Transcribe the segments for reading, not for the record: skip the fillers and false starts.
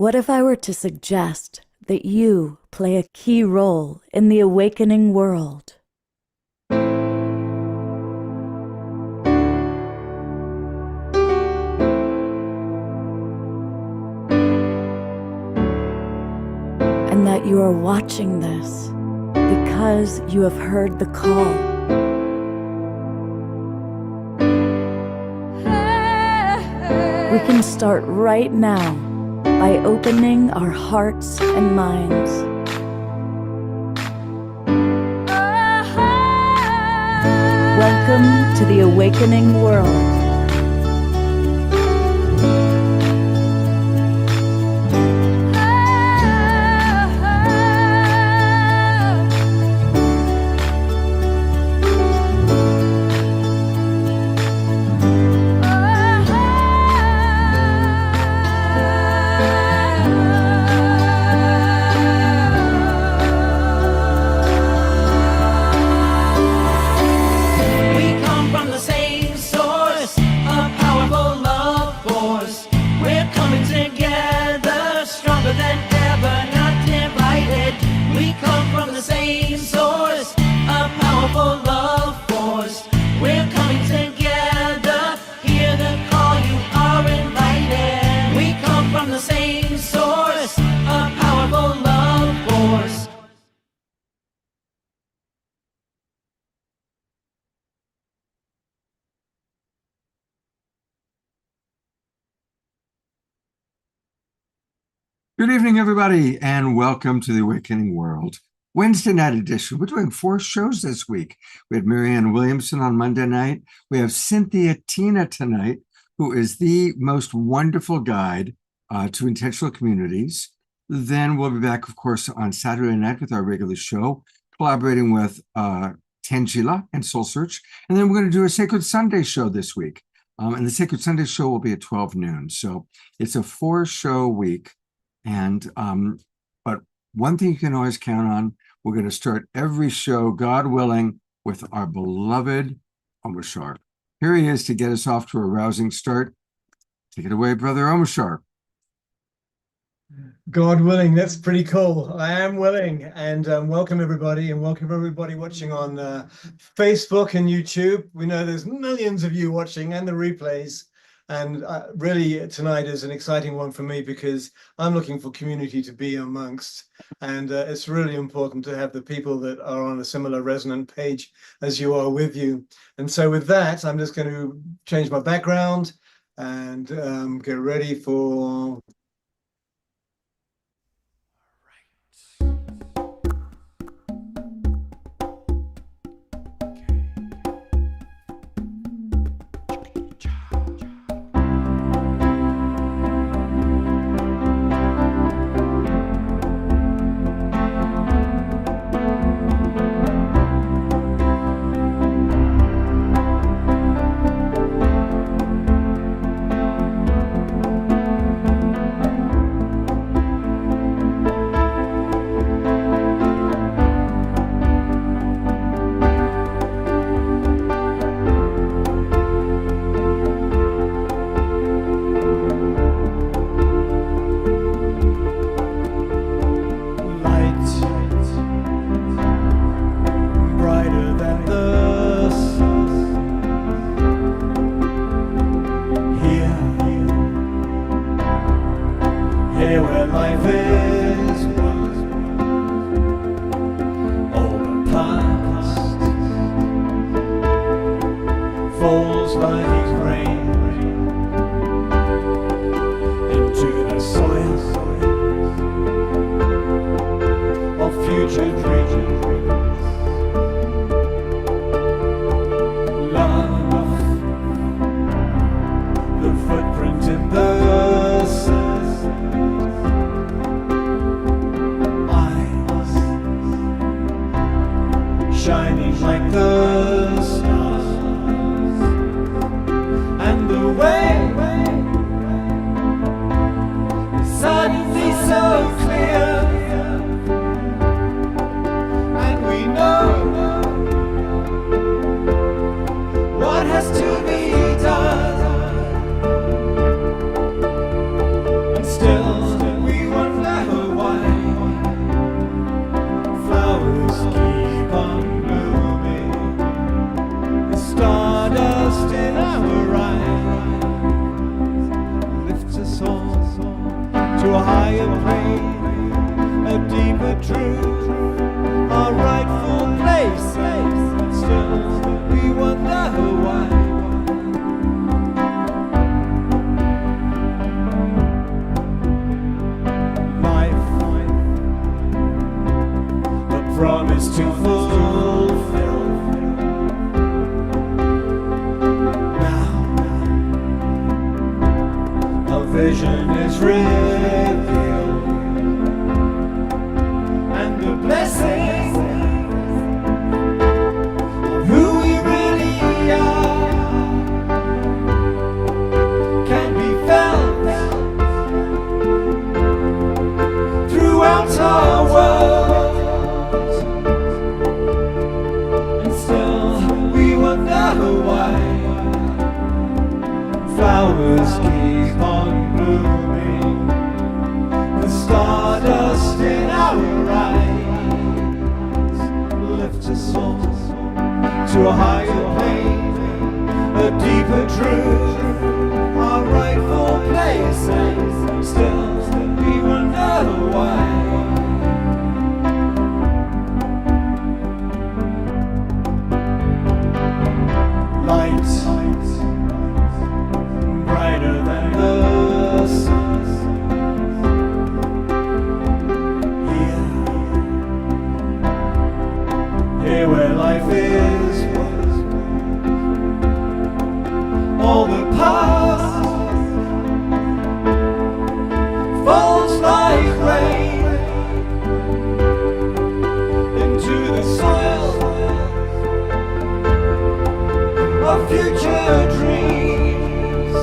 What if I were to suggest that you play a key role in the awakening world? And that you are watching this because you have heard the call. We can start right now by opening our hearts and minds. Welcome to the awakening world. Good evening, everybody, and welcome to the Awakening World Wednesday night edition. We're doing 4 shows this week. We had Marianne Williamson on Monday night. We have Cynthia Tina tonight, who is the most wonderful guide to intentional communities. Then we'll be back, of course, on Saturday night with our regular show, collaborating with Tangela and Soul Search. And then we're going to do a Sacred Sunday show this week. And the Sacred Sunday show will be at 12 noon. So it's a 4-show week. And but one thing you can always count on, we're going to start every show, God willing, with our beloved Omashar. Here he is to get us off to a rousing start. Take it away, Brother Omashar. God willing, that's pretty cool. I am willing. And welcome everybody, and welcome everybody watching on Facebook and YouTube. We know there's millions of you watching, and the replays. And really tonight is an exciting one for me because I'm looking for community to be amongst. And it's really important to have the people that are on a similar resonant page as you are with you. And so with that, I'm just going to change my background and get ready for... shining like the stars, and the way is suddenly so clear, and we know what has to be done, and still we flowers keep on blooming, the stardust in our eyes lifts us all to a higher plane, a deeper truth, our rightful place. Still, we wonder why. Life, a promise to fulfill. Now, a vision is revealed, and the blessing of who we really are can be felt throughout our world. And still we wonder why flowers keep on blooming, the stardust in our eyes lifts us all to a higher plane, a deeper truth, our rightful place. And still we wonder why. Light brighter than the sun, here where life is, all the past falls like rain into the soil of future dreams.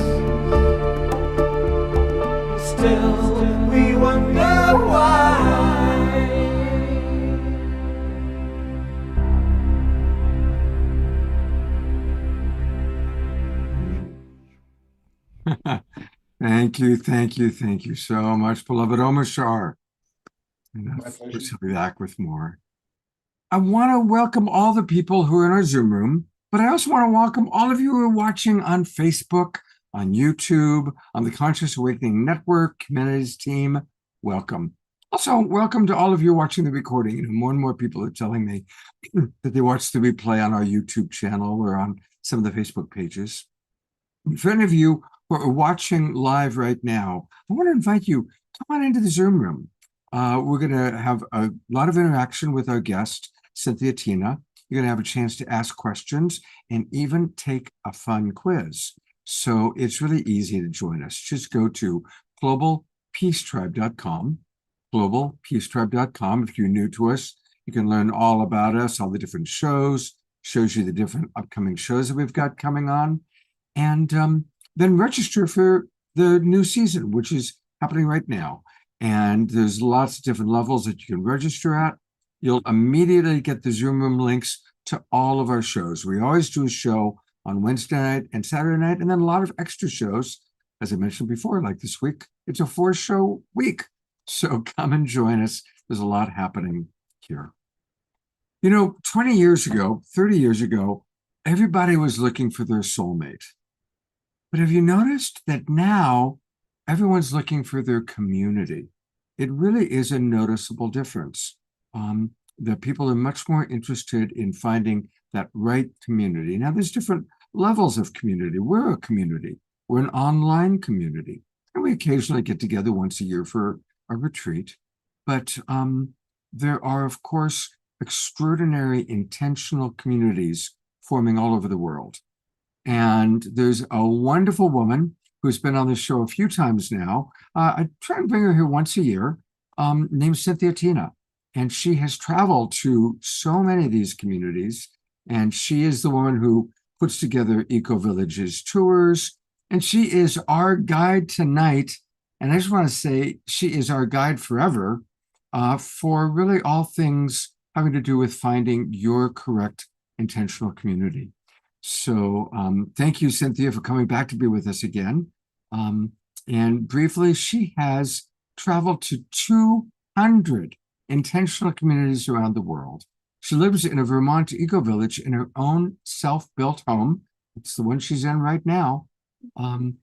Still we wonder why. Thank you so much, beloved Omar Shar. And My of pleasure. course, I'll be back with more. I want to welcome all the people who are in our Zoom room, but I also want to welcome all of you who are watching on Facebook, on YouTube, on the Conscious Awakening Network, Humanities team. Welcome. Also, welcome to all of you watching the recording. You know, more and more people are telling me that they watch the replay on our YouTube channel or on some of the Facebook pages. For any of you who are watching live right now, I want to invite you, come on into the Zoom room. We're going to have a lot of interaction with our guest, Cynthia Tina. You're going to have a chance to ask questions and even take a fun quiz. So it's really easy to join us. Just go to globalpeacetribe.com, globalpeacetribe.com. If you're new to us, you can learn all about us, all the different shows, shows you the different upcoming shows that we've got coming on. And then register for the new season, which is happening right now. And there's lots of different levels that you can register at. You'll immediately get the Zoom room links to all of our shows. We always do a show on Wednesday night and Saturday night, and then a lot of extra shows. As I mentioned before, like this week, it's a 4-show week. So come and join us. There's a lot happening here. You know, 20 years ago, 30 years ago, everybody was looking for their soulmate. But have you noticed that now everyone's looking for their community? It really is a noticeable difference. That people are much more interested in finding that right community. Now, there's different levels of community. We're a community. We're an online community. And we occasionally get together once a year for a retreat. But there are, of course, extraordinary intentional communities forming all over the world. And there's a wonderful woman who's been on the show a few times now. I try and bring her here once a year, named Cynthia Tina. And she has traveled to so many of these communities. And she is the woman who puts together Eco Villages tours. And she is our guide tonight. And I just want to say she is our guide forever for really all things having to do with finding your correct intentional community. So thank you, Cynthia, for coming back to be with us again. And briefly, she has traveled to 200 intentional communities around the world. She lives in a Vermont eco-village in her own self-built home. It's the one she's in right now. And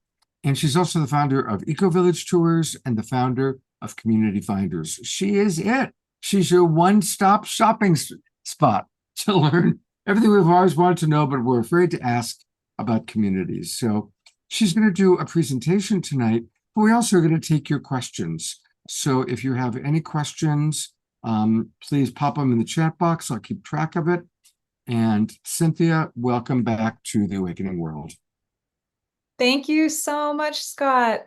she's also the founder of Eco-Village Tours and the founder of Community Finders. She is it. She's your one-stop shopping spot to learn everything we've always wanted to know, but we're afraid to ask about communities. So she's going to do a presentation tonight, but we also are going to take your questions. So if you have any questions, please pop them in the chat box. I'll keep track of it. And Cynthia, welcome back to the Awakening World. Thank you so much, Scott.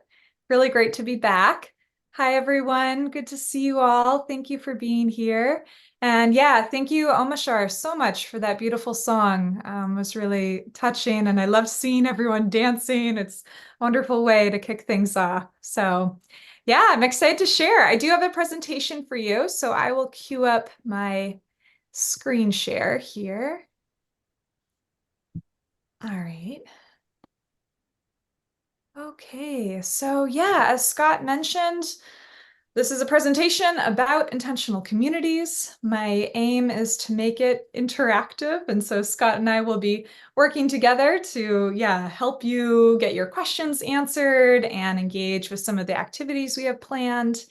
Really great to be back. Hi, everyone. Good to see you all. Thank you for being here. And yeah, thank you, Omashar, so much for that beautiful song. It was really touching, and I loved seeing everyone dancing. It's a wonderful way to kick things off. So yeah, I'm excited to share. I do have a presentation for you, so I will queue up my screen share here. All right. Okay, so yeah, as Scott mentioned, this is a presentation about intentional communities. My aim is to make it interactive, and so Scott and I will be working together to, help you get your questions answered and engage with some of the activities we have planned.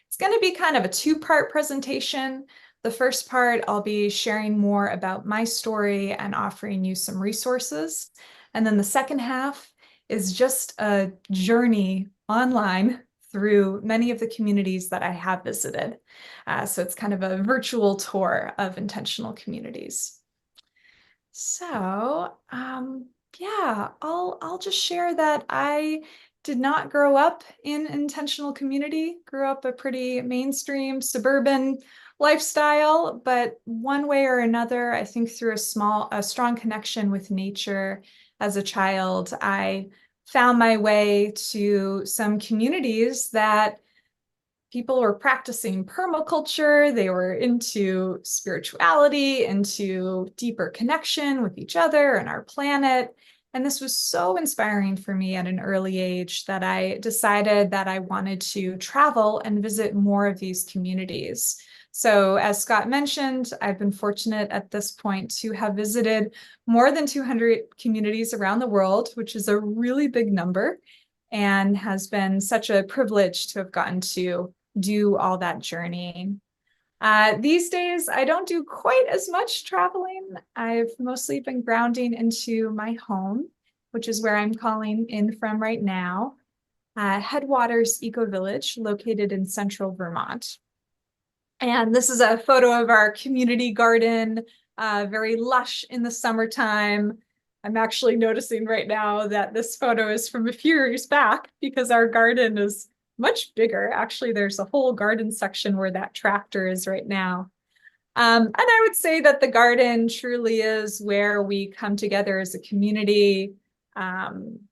It's going to be kind of a two-part presentation. The first part, I'll be sharing more about my story and offering you some resources. And then the second half is just a journey online through many of the communities that I have visited. So it's kind of a virtual tour of intentional communities. So I'll just share that I did not grow up in intentional community, grew up a pretty mainstream suburban lifestyle, but one way or another, I think through a strong connection with nature as a child, I found my way to some communities that people were practicing permaculture. They were into spirituality, into deeper connection with each other and our planet. And this was so inspiring for me at an early age that I decided that I wanted to travel and visit more of these communities. So as Scott mentioned, I've been fortunate at this point to have visited more than 200 communities around the world, which is a really big number, and has been such a privilege to have gotten to do all that journey. These days, I don't do quite as much traveling. I've mostly been grounding into my home, which is where I'm calling in from right now, Headwaters Eco Village, located in central Vermont. And this is a photo of our community garden, very lush in the summertime. I'm actually noticing right now that this photo is from a few years back because our garden is much bigger. Actually, there's a whole garden section where that tractor is right now. And I would say that the garden truly is where we come together as a community,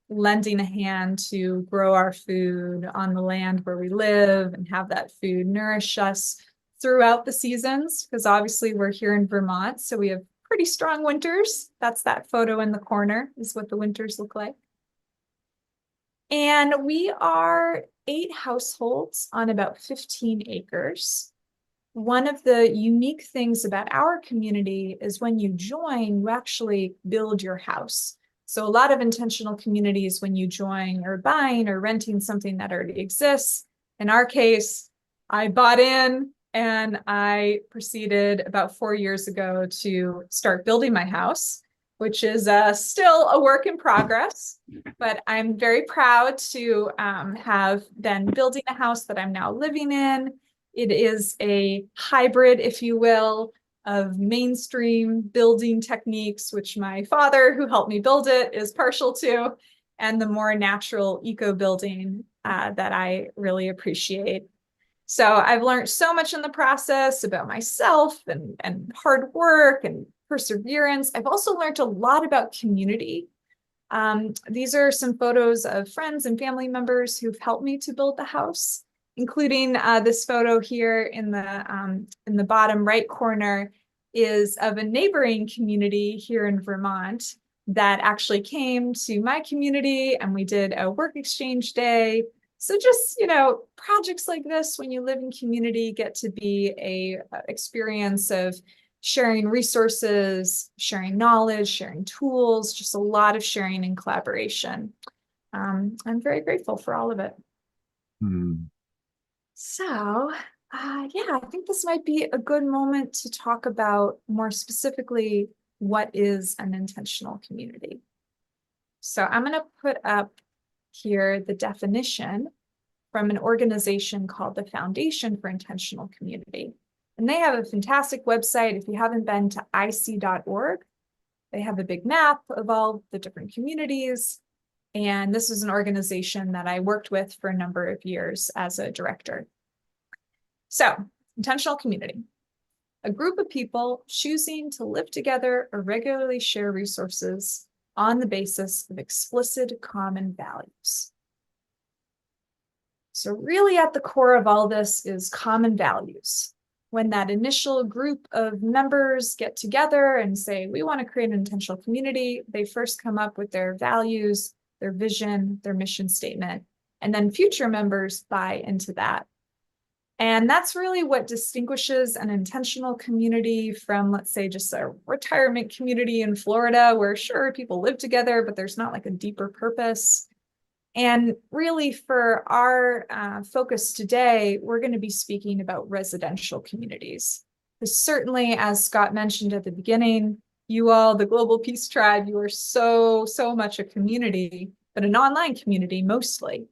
lending a hand to grow our food on the land where we live and have that food nourish us throughout the seasons, because obviously we're here in Vermont, so we have pretty strong winters. That's that photo in the corner is what the winters look like. And we are 8 households on about 15 acres. One of the unique things about our community is when you join, you actually build your house. So a lot of intentional communities, when you join, are buying or renting something that already exists. In our case, I bought in and I proceeded about 4 years ago to start building my house, which is still a work in progress, but I'm very proud to have been building a house that I'm now living in. It is a hybrid, if you will, of mainstream building techniques, which my father, who helped me build it, is partial to, and the more natural eco building that I really appreciate. So I've learned so much in the process about myself and hard work and perseverance. I've also learned a lot about community. These are some photos of friends and family members who've helped me to build the house, including this photo here in the bottom right corner is of a neighboring community here in Vermont that actually came to my community, and we did a work exchange day. So just, projects like this, when you live in community, get to be a experience of sharing resources, sharing knowledge, sharing tools, just a lot of sharing and collaboration. I'm very grateful for all of it. So, yeah, I think this might be a good moment to talk about more specifically what is an intentional community. So I'm going to put up here the definition from an organization called the Foundation for Intentional Community. And they have a fantastic website. If you haven't been to ic.org, they have a big map of all the different communities. And this is an organization that I worked with for a number of years as a director. So, intentional community, a group of people choosing to live together or regularly share resources on the basis of explicit common values. So really at the core of all this is common values. When that initial group of members get together and say, we want to create an intentional community, they first come up with their values, their vision, their mission statement, and then future members buy into that. And that's really what distinguishes an intentional community from, let's say, just a retirement community in Florida, where sure, people live together, but there's not like a deeper purpose. And really for our focus today, we're going to be speaking about residential communities. Because certainly, as Scott mentioned at the beginning, you all, the Global Peace Tribe, you are so much a community, but an online community mostly.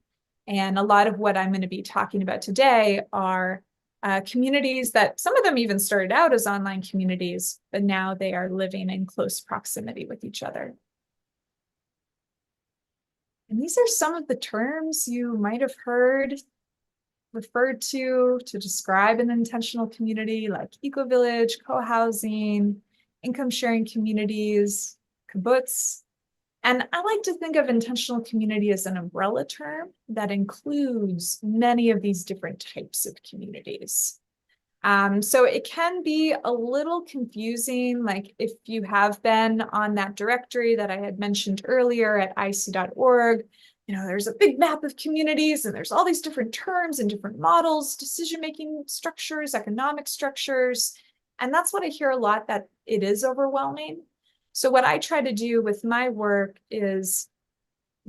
And a lot of what I'm going to be talking about today are communities that some of them even started out as online communities, but now they are living in close proximity with each other. And these are some of the terms you might have heard referred to describe an intentional community, like eco-village, co-housing, income-sharing communities, kibbutz. And I like to think of intentional community as an umbrella term that includes many of these different types of communities. So it can be a little confusing, like if you have been on that directory that I had mentioned earlier at ic.org, there's a big map of communities and there's all these different terms and different models, decision-making structures, economic structures. And that's what I hear a lot, that it is overwhelming. So what I try to do with my work is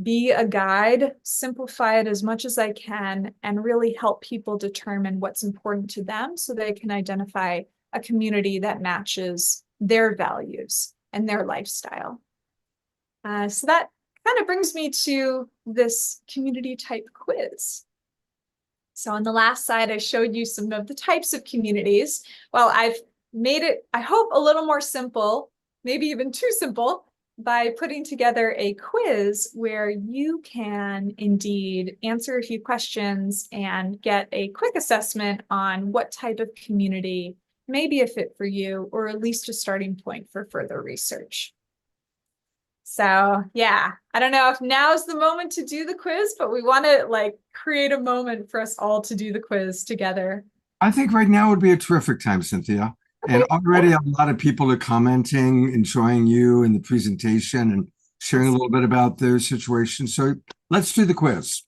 be a guide, simplify it as much as I can, and really help people determine what's important to them so they can identify a community that matches their values and their lifestyle. So that kind of brings me to this community type quiz. So on the last slide, I showed you some of the types of communities. Well, I've made it, I hope, a little more simple, maybe even too simple, by putting together a quiz where you can indeed answer a few questions and get a quick assessment on what type of community may be a fit for you, or at least a starting point for further research. So yeah, I don't know if now's the moment to do the quiz, but we want to create a moment for us all to do the quiz together. I think right now would be a terrific time, Cynthia. And already a lot of people are commenting, enjoying you and the presentation and sharing a little bit about their situation. So let's do the quiz.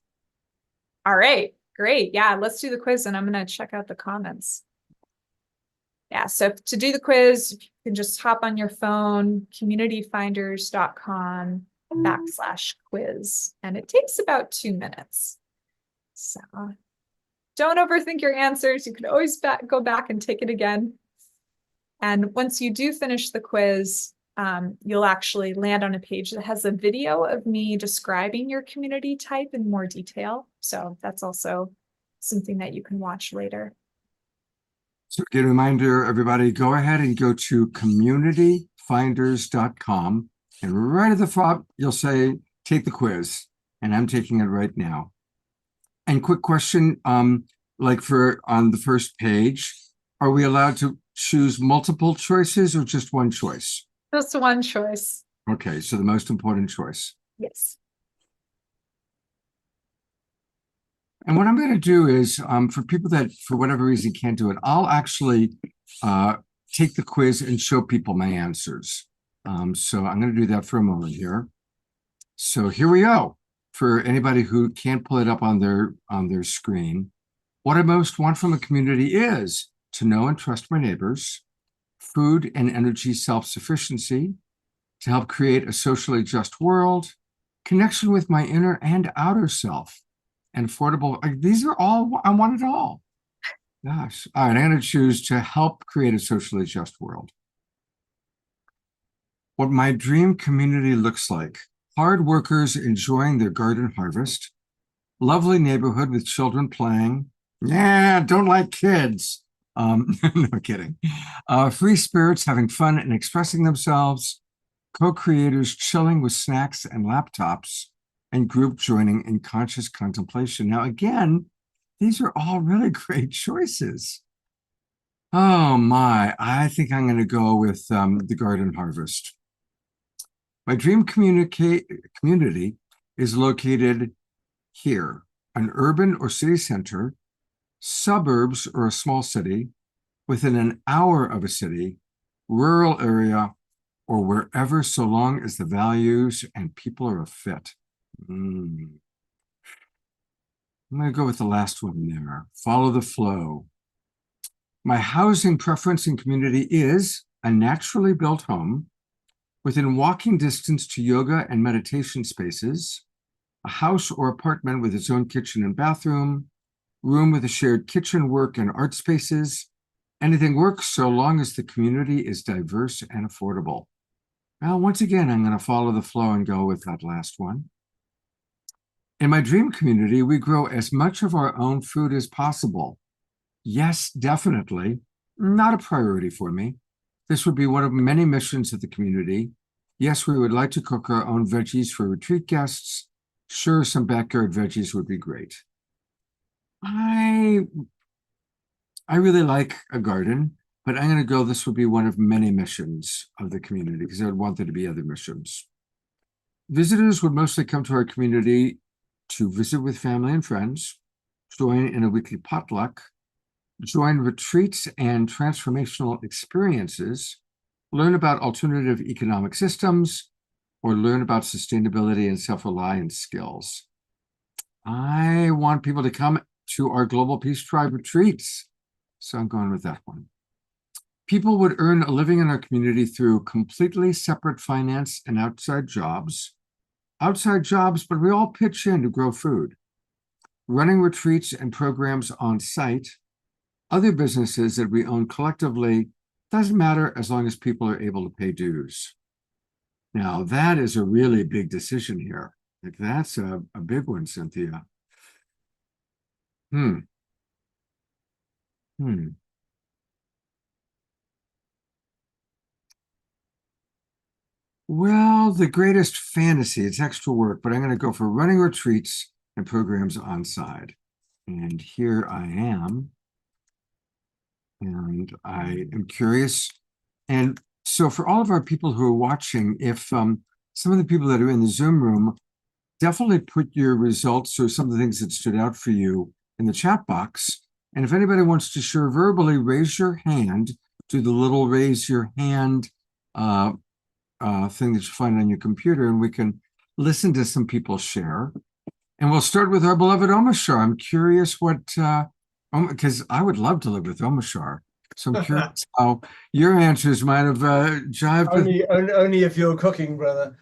All right, great. Yeah, let's do the quiz and I'm going to check out the comments. Yeah, so to do the quiz, you can just hop on your phone, communityfinders.com/quiz, and it takes about 2 minutes. So don't overthink your answers. You can always go back and take it again. And once you do finish the quiz, you'll actually land on a page that has a video of me describing your community type in more detail. So that's also something that you can watch later. So again, reminder, everybody, go ahead and go to communityfinders.com. And right at the top, you'll say, take the quiz. And I'm taking it right now. And quick question, like on the first page, are we allowed to choose multiple choices or just one choice? Just one choice. Okay, so the most important choice. Yes. And what I'm going to do is, for people that for whatever reason can't do it, I'll actually take the quiz and show people my answers. So I'm going to do that for a moment here. So here we go. For anybody who can't pull it up on their screen, what I most want from a community is to know and trust my neighbors, food and energy self-sufficiency, to help create a socially just world, connection with my inner and outer self, and affordable. These are all, I want it all. Gosh. All right, I'm going to choose to help create a socially just world. What my dream community looks like: hard workers enjoying their garden harvest, lovely neighborhood with children playing. Yeah, don't like kids. No kidding. Free spirits having fun and expressing themselves, co-creators chilling with snacks and laptops, and group joining in conscious contemplation. Now, again, these are all really great choices. Oh my, I think I'm going to go with the garden harvest. My dream community is located here, an urban or city center, suburbs or a small city, within an hour of a city, rural area, or wherever, so long as the values and people are a fit. I'm going to go with the last one there. Follow the flow. My housing preference and community is a naturally built home within walking distance to yoga and meditation spaces, a house or apartment with its own kitchen and bathroom, room with a shared kitchen, work, and art spaces. Anything works so long as the community is diverse and affordable. Well, once again, I'm going to follow the flow and go with that last one. In my dream community, we grow as much of our own food as possible. Yes, definitely. Not a priority for me. This would be one of many missions of the community. Yes, we would like to cook our own veggies for retreat guests. Sure, some backyard veggies would be great. I really like a garden, but I'm going to go, this would be one of many missions of the community because I would want there to be other missions. Visitors would mostly come to our community to visit with family and friends, join in a weekly potluck, join retreats and transformational experiences, learn about alternative economic systems, or learn about sustainability and self-reliance skills. I want people to come to our Global Peace Tribe retreats, so I'm going with that one. People would earn a living in our community through completely separate finance and outside jobs, but we all pitch in to grow food. Running retreats and programs on site, other businesses that we own collectively, doesn't matter as long as people are able to pay dues. Now, that is a really big decision here. Like, that's a big one, Cynthia. Well, the greatest fantasy, it's extra work, but I'm going to go for running retreats and programs on site. And here I am. And I am curious. And so for all of our people who are watching, if some of the people that are in the Zoom room, definitely put your results or some of the things that stood out for you in the chat box. And if anybody wants to share verbally, raise your hand, do the little raise your hand thing that you find on your computer, and we can listen to some people share. And we'll start with our beloved Omashar. I'm curious what, because I would love to live with Omashar. So I'm curious how your answers might have jived with. Only if you're cooking, brother.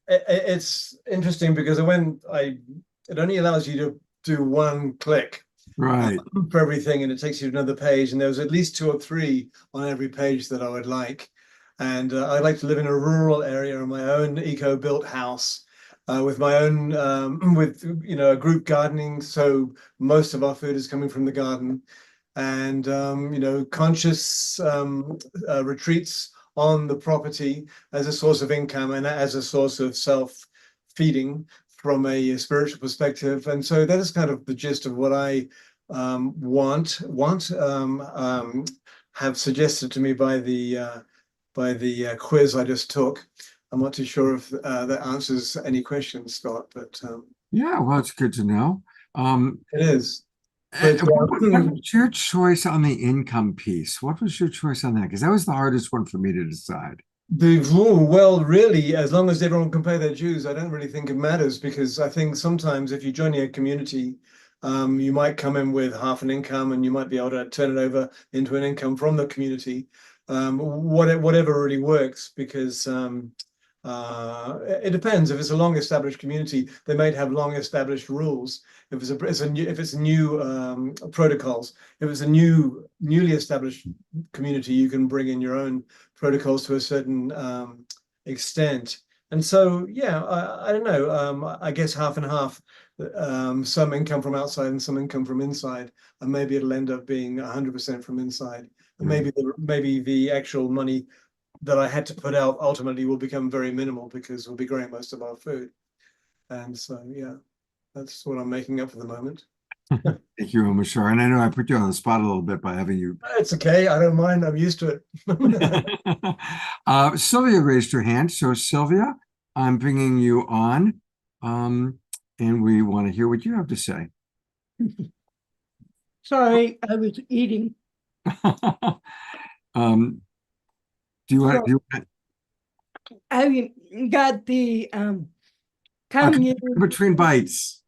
It's interesting because it only allows you to do one click, right, for everything, and it takes you to another page. And there was at least 2 or 3 on every page that I would like. And I'd like to live in a rural area in my own eco-built house, with my own, with a group gardening. So most of our food is coming from the garden, and conscious retreats on the property as a source of income and as a source of self-feeding from a spiritual perspective. And so that is kind of the gist of what I have suggested to me by the quiz I just took. I'm not too sure if that answers any questions, Scott, but yeah, well, it's good to know. it is. But, what was your choice on the income piece? What was your choice on that? Because that was the hardest one for me to decide. Well, really, as long as everyone can pay their dues, I don't really think it matters, because I think sometimes if you join a community, You might come in with half an income and you might be able to turn it over into an income from the community. Whatever really works, because it depends. If it's a long established community, they might have long established rules. If it's new protocols, if it's a newly established community, you can bring in your own protocols to a certain extent. And so, yeah, I don't know. I guess half and half. Some income from outside and some income from inside, and maybe it'll end up being 100% from inside. And maybe the actual money that I had to put out ultimately will become very minimal because we'll be growing most of our food. And so, yeah, that's what I'm making up for the moment. Thank you, Omashar. And I know I put you on the spot a little bit by having you. It's okay. I don't mind. I'm used to it. Sylvia raised her hand. So, Sylvia, I'm bringing you on, and we want to hear what you have to say. Sorry, I was eating. Do you want to? I got the commune. Between bites.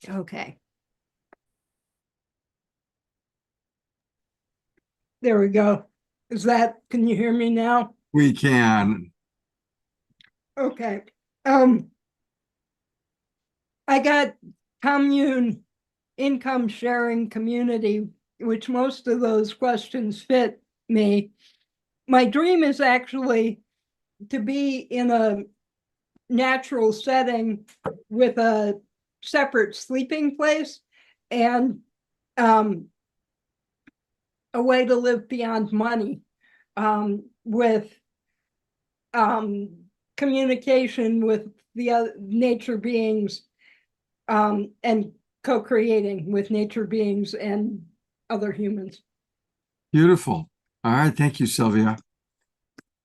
Okay. There we go. Can you hear me now? We can. Okay. I got commune, income sharing community, which most of those questions fit me. My dream is actually to be in a natural setting with a separate sleeping place and a way to live beyond money, with communication with the other nature beings, and co-creating with nature beings and other humans. Beautiful. All right. Thank you, Sylvia.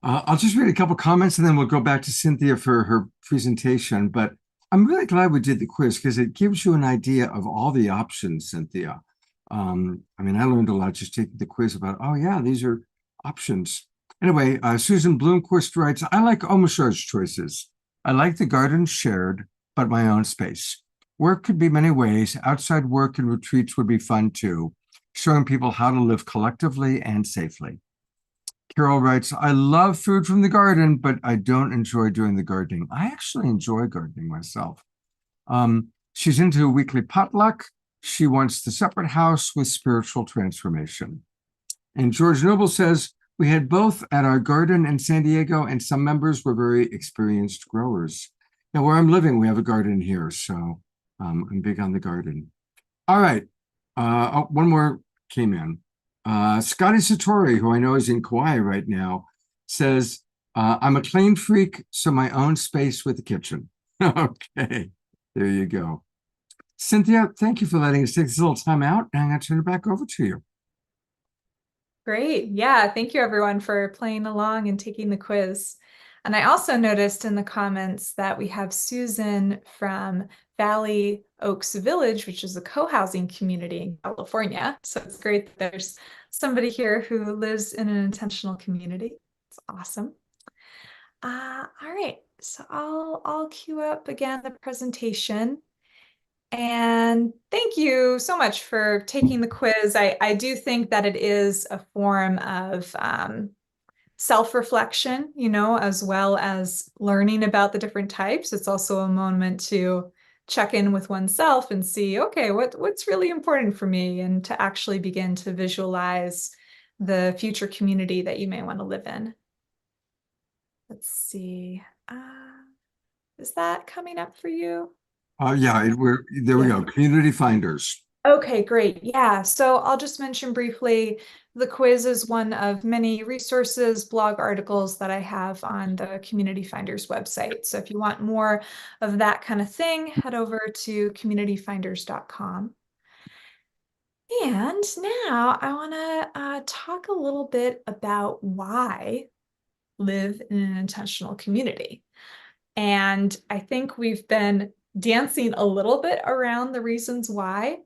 I'll just read a couple comments and then we'll go back to Cynthia for her presentation. But I'm really glad we did the quiz because it gives you an idea of all the options, Cynthia. I mean, I learned a lot just taking the quiz about, oh, yeah, these are options. Anyway, Susan Bloomquist writes, I like Omashar's choices. I like the garden shared, but my own space. Work could be many ways. Outside work and retreats would be fun too, showing people how to live collectively and safely. Carol writes, I love food from the garden, but I don't enjoy doing the gardening. I actually enjoy gardening myself. She's into a weekly potluck. She wants the separate house with spiritual transformation. And George Noble says, we had both at our garden in San Diego, and some members were very experienced growers. Now, where I'm living, we have a garden here, so I'm big on the garden. All right. One more came in. Scotty Satori, who I know is in Kauai right now, says, I'm a clean freak, so my own space with the kitchen. Okay, there you go. Cynthia, thank you for letting us take this little time out, and I'm going to turn it back over to you. Great. Yeah. Thank you everyone for playing along and taking the quiz. And I also noticed in the comments that we have Susan from Valley Oaks Village, which is a co-housing community in California. So it's great that there's somebody here who lives in an intentional community. It's awesome. All right. So I'll queue up again the presentation. And thank you so much for taking the quiz. I do think that it is a form of self-reflection, as well as learning about the different types. It's also a moment to check in with oneself and see, okay, what's really important for me, and to actually begin to visualize the future community that you may want to live in. Let's see. Is that coming up for you? Yeah, there we go. Community Finders. Okay, great. Yeah, so I'll just mention briefly, the quiz is one of many resources, blog articles that I have on the Community Finders website. So if you want more of that kind of thing, head over to communityfinders.com. And now I want to talk a little bit about why live in an intentional community. And I think we've been dancing a little bit around the reasons why.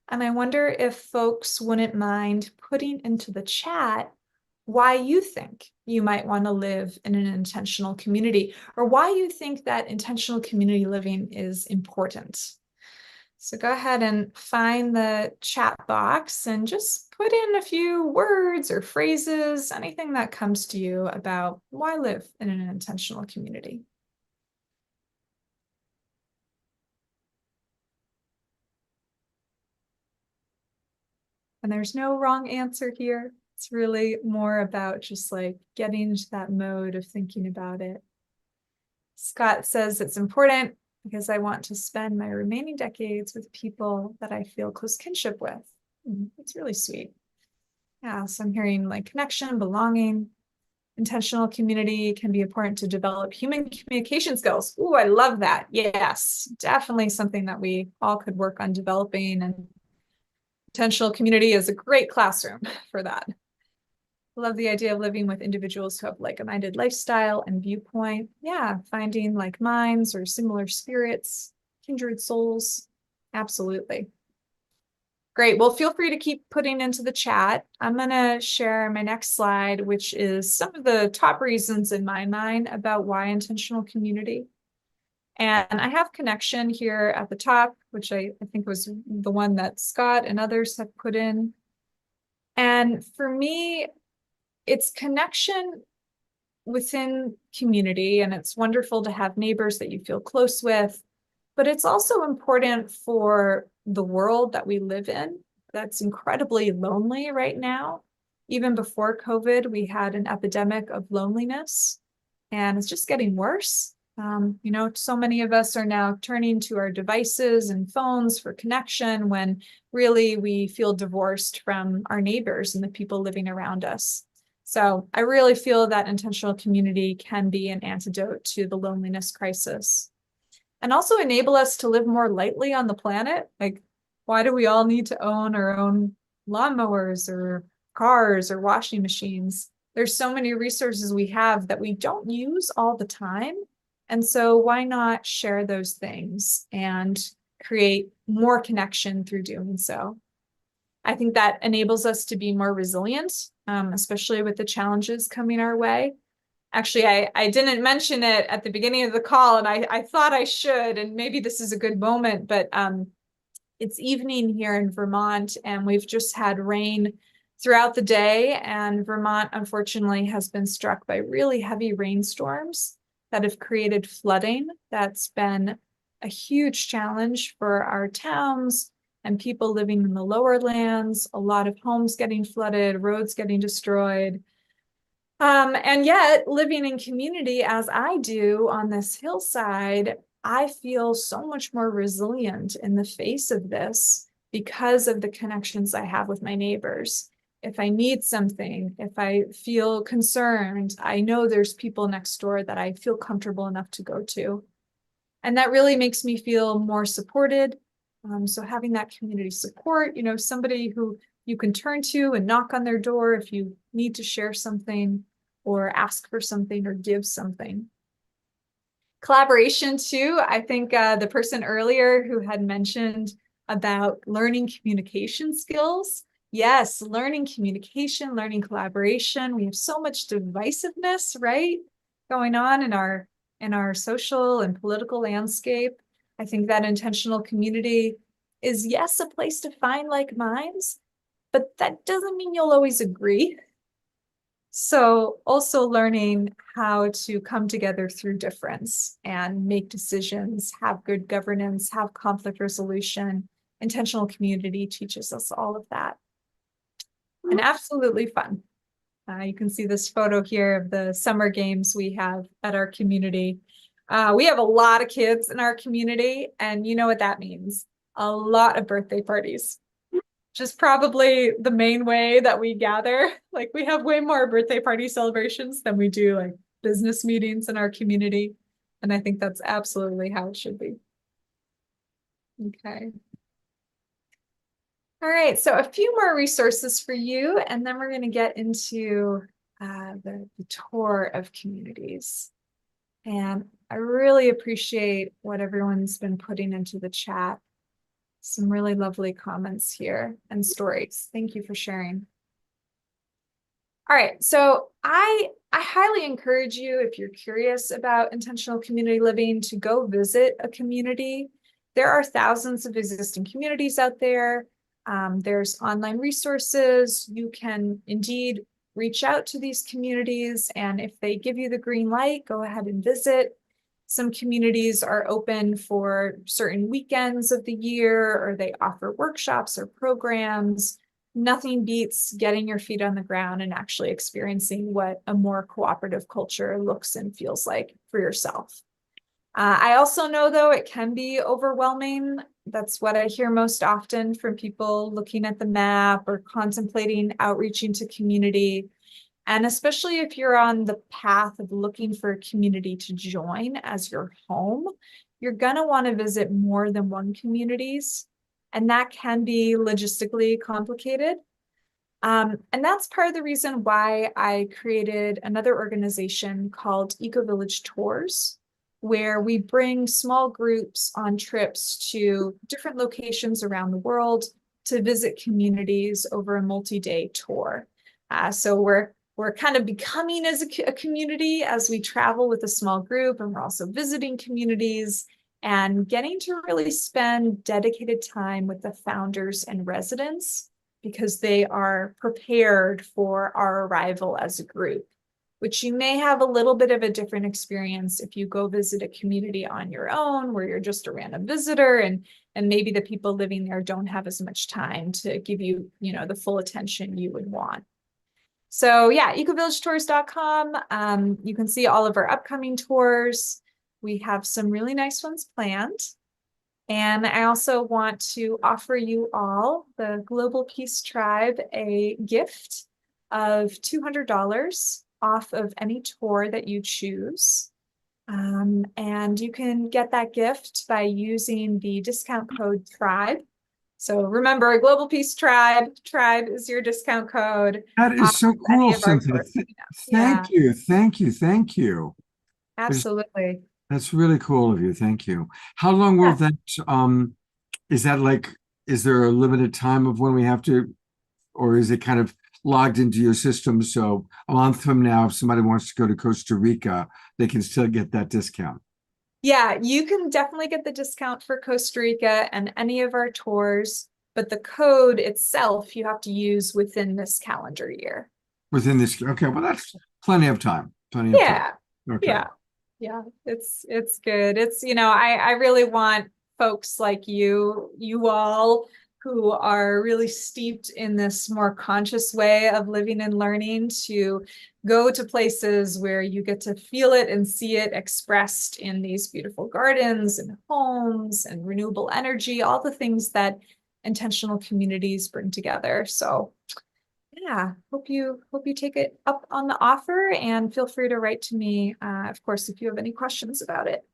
And I wonder if folks wouldn't mind putting into the chat why you think you might want to live in an intentional community, or why you think that intentional community living is important. So go ahead and find the chat box and just put in a few words or phrases, anything that comes to you about why live in an intentional community. And there's no wrong answer here. It's really more about just like getting into that mode of thinking about it. Scott says it's important because I want to spend my remaining decades with people that I feel close kinship with. It's really sweet. Yeah, so I'm hearing like connection, belonging, intentional community can be important to develop human communication skills. Ooh, I love that. Yes, definitely something that we all could work on developing, and intentional community is a great classroom for that. I love the idea of living with individuals who have like-minded lifestyle and viewpoint. Yeah, finding like minds or similar spirits, kindred souls. Absolutely. Great. Well, feel free to keep putting into the chat. I'm going to share my next slide, which is some of the top reasons in my mind about why intentional community. And I have connection here at the top, which I think was the one that Scott and others have put in. And for me, it's connection within community, and it's wonderful to have neighbors that you feel close with, but it's also important for the world that we live in that's incredibly lonely right now. Even before COVID, we had an epidemic of loneliness, and it's just getting worse. You know, so many of us are now turning to our devices and phones for connection when really we feel divorced from our neighbors and the people living around us. So I really feel that intentional community can be an antidote to the loneliness crisis and also enable us to live more lightly on the planet. Like, why do we all need to own our own lawnmowers or cars or washing machines? There's so many resources we have that we don't use all the time. And so why not share those things and create more connection through doing so? I think that enables us to be more resilient, especially with the challenges coming our way. Actually, I didn't mention it at the beginning of the call, and I thought I should, and maybe this is a good moment, but it's evening here in Vermont, and we've just had rain throughout the day, and Vermont, unfortunately, has been struck by really heavy rainstorms that have created flooding. That's been a huge challenge for our towns and people living in the lower lands, a lot of homes getting flooded, roads getting destroyed. And yet, living in community as I do on this hillside, I feel so much more resilient in the face of this because of the connections I have with my neighbors. If I need something, if I feel concerned, I know there's people next door that I feel comfortable enough to go to. And that really makes me feel more supported. So having that community support, you know, somebody who you can turn to and knock on their door if you need to share something or ask for something or give something. Collaboration too. I think the person earlier who had mentioned about learning communication skills. Yes, learning communication, learning collaboration. We have so much divisiveness, right, going on in our social and political landscape. I think that intentional community is, yes, a place to find like minds, but that doesn't mean you'll always agree. So also learning how to come together through difference and make decisions, have good governance, have conflict resolution. Intentional community teaches us all of that. And absolutely fun. You can see this photo here of the summer games we have at our community. We have a lot of kids in our community, and you know what that means. A lot of birthday parties. Just probably the main way that we gather. Like, we have way more birthday party celebrations than we do like business meetings in our community. And I think that's absolutely how it should be. Okay. All right, so a few more resources for you, and then we're going to get into the tour of communities. And I really appreciate what everyone's been putting into the chat. Some really lovely comments here and stories. Thank you for sharing. All right, so I highly encourage you, if you're curious about intentional community living, to go visit a community. There are thousands of existing communities out there. There's online resources. You can indeed reach out to these communities, and if they give you the green light, go ahead and visit. Some communities are open for certain weekends of the year, or they offer workshops or programs. Nothing beats getting your feet on the ground and actually experiencing what a more cooperative culture looks and feels like for yourself. I also know, though, it can be overwhelming. That's what I hear most often from people looking at the map or contemplating outreaching to community. And especially if you're on the path of looking for a community to join as your home, you're going to want to visit more than one communities. And that can be logistically complicated. And that's part of the reason why I created another organization called Eco Village Tours, where we bring small groups on trips to different locations around the world to visit communities over a multi-day tour. So we're kind of becoming as a community as we travel with a small group, and we're also visiting communities and getting to really spend dedicated time with the founders and residents, because they are prepared for our arrival as a group, which you may have a little bit of a different experience if you go visit a community on your own, where you're just a random visitor, and maybe the people living there don't have as much time to give you, the full attention you would want. So yeah, ecovillagetours.com. You can see all of our upcoming tours. We have some really nice ones planned. And I also want to offer you all, the Global Peace Tribe, a gift of $200 off of any tour that you choose. And you can get that gift by using the discount code TRIBE. So remember, Global Peace Tribe, TRIBE is your discount code. That is so cool, Cynthia. Yeah, Thank you. Thank you. Thank you. absolutely. That's really cool of you. Thank you. How long will that, is that like, is there a limited time of when we have to, or is it kind of logged into your system? So a month from now, if somebody wants to go to Costa Rica, they can still get that discount. Yeah, you can definitely get the discount for Costa Rica and any of our tours, but the code itself you have to use within this calendar year. Within this, okay, well, that's plenty of time. Plenty of time. Okay. Yeah, it's good. It's, I really want folks like you all who are really steeped in this more conscious way of living and learning to go to places where you get to feel it and see it expressed in these beautiful gardens and homes and renewable energy, all the things that intentional communities bring together. So yeah, hope you take it up on the offer, and feel free to write to me, of course, if you have any questions about it.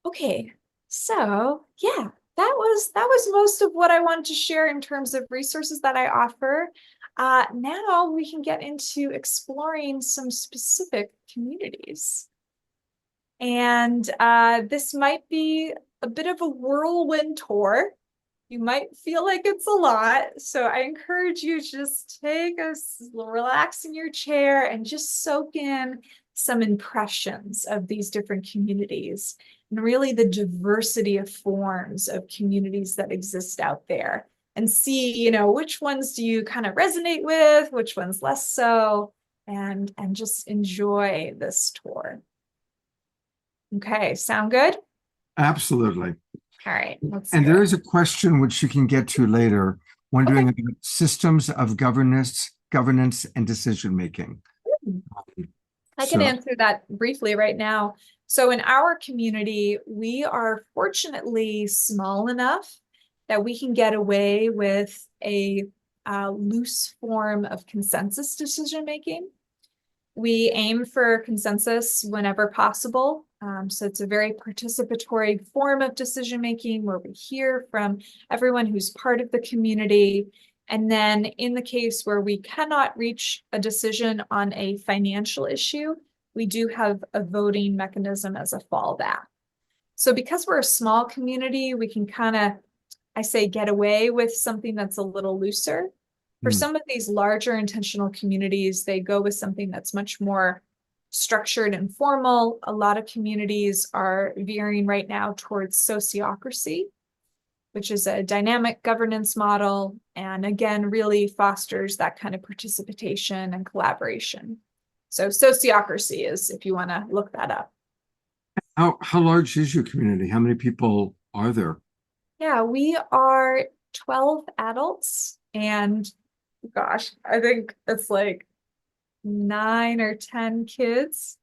Okay, so yeah, that was most of what I wanted to share in terms of resources that I offer. Now we can get into exploring some specific communities. And this might be a bit of a whirlwind tour. You might feel like it's a lot. So I encourage you to just relax in your chair and just soak in some impressions of these different communities, and really the diversity of forms of communities that exist out there, and see, which ones do you kind of resonate with, which ones less so, and just enjoy this tour. Okay, sound good? Absolutely. All right, let's And do there it. is a question which you can get to later, wondering about systems of governance, and decision making. I can answer that briefly right now. So in our community, we are fortunately small enough that we can get away with a loose form of consensus decision making. We aim for consensus whenever possible. So it's a very participatory form of decision making, where we hear from everyone who's part of the community. And then in the case where we cannot reach a decision on a financial issue, we do have a voting mechanism as a fallback. So because we're a small community, we can kind of, I say, get away with something that's a little looser. For Mm. some of these larger intentional communities, they go with something that's much more structured and formal. A lot of communities are veering right now towards sociocracy, which is a dynamic governance model, and again, really fosters that kind of participation and collaboration. So sociocracy is, if you want to look that up. How large is your community? How many people are there? Yeah, we are 12 adults, and gosh, I think it's like 9 or 10 kids.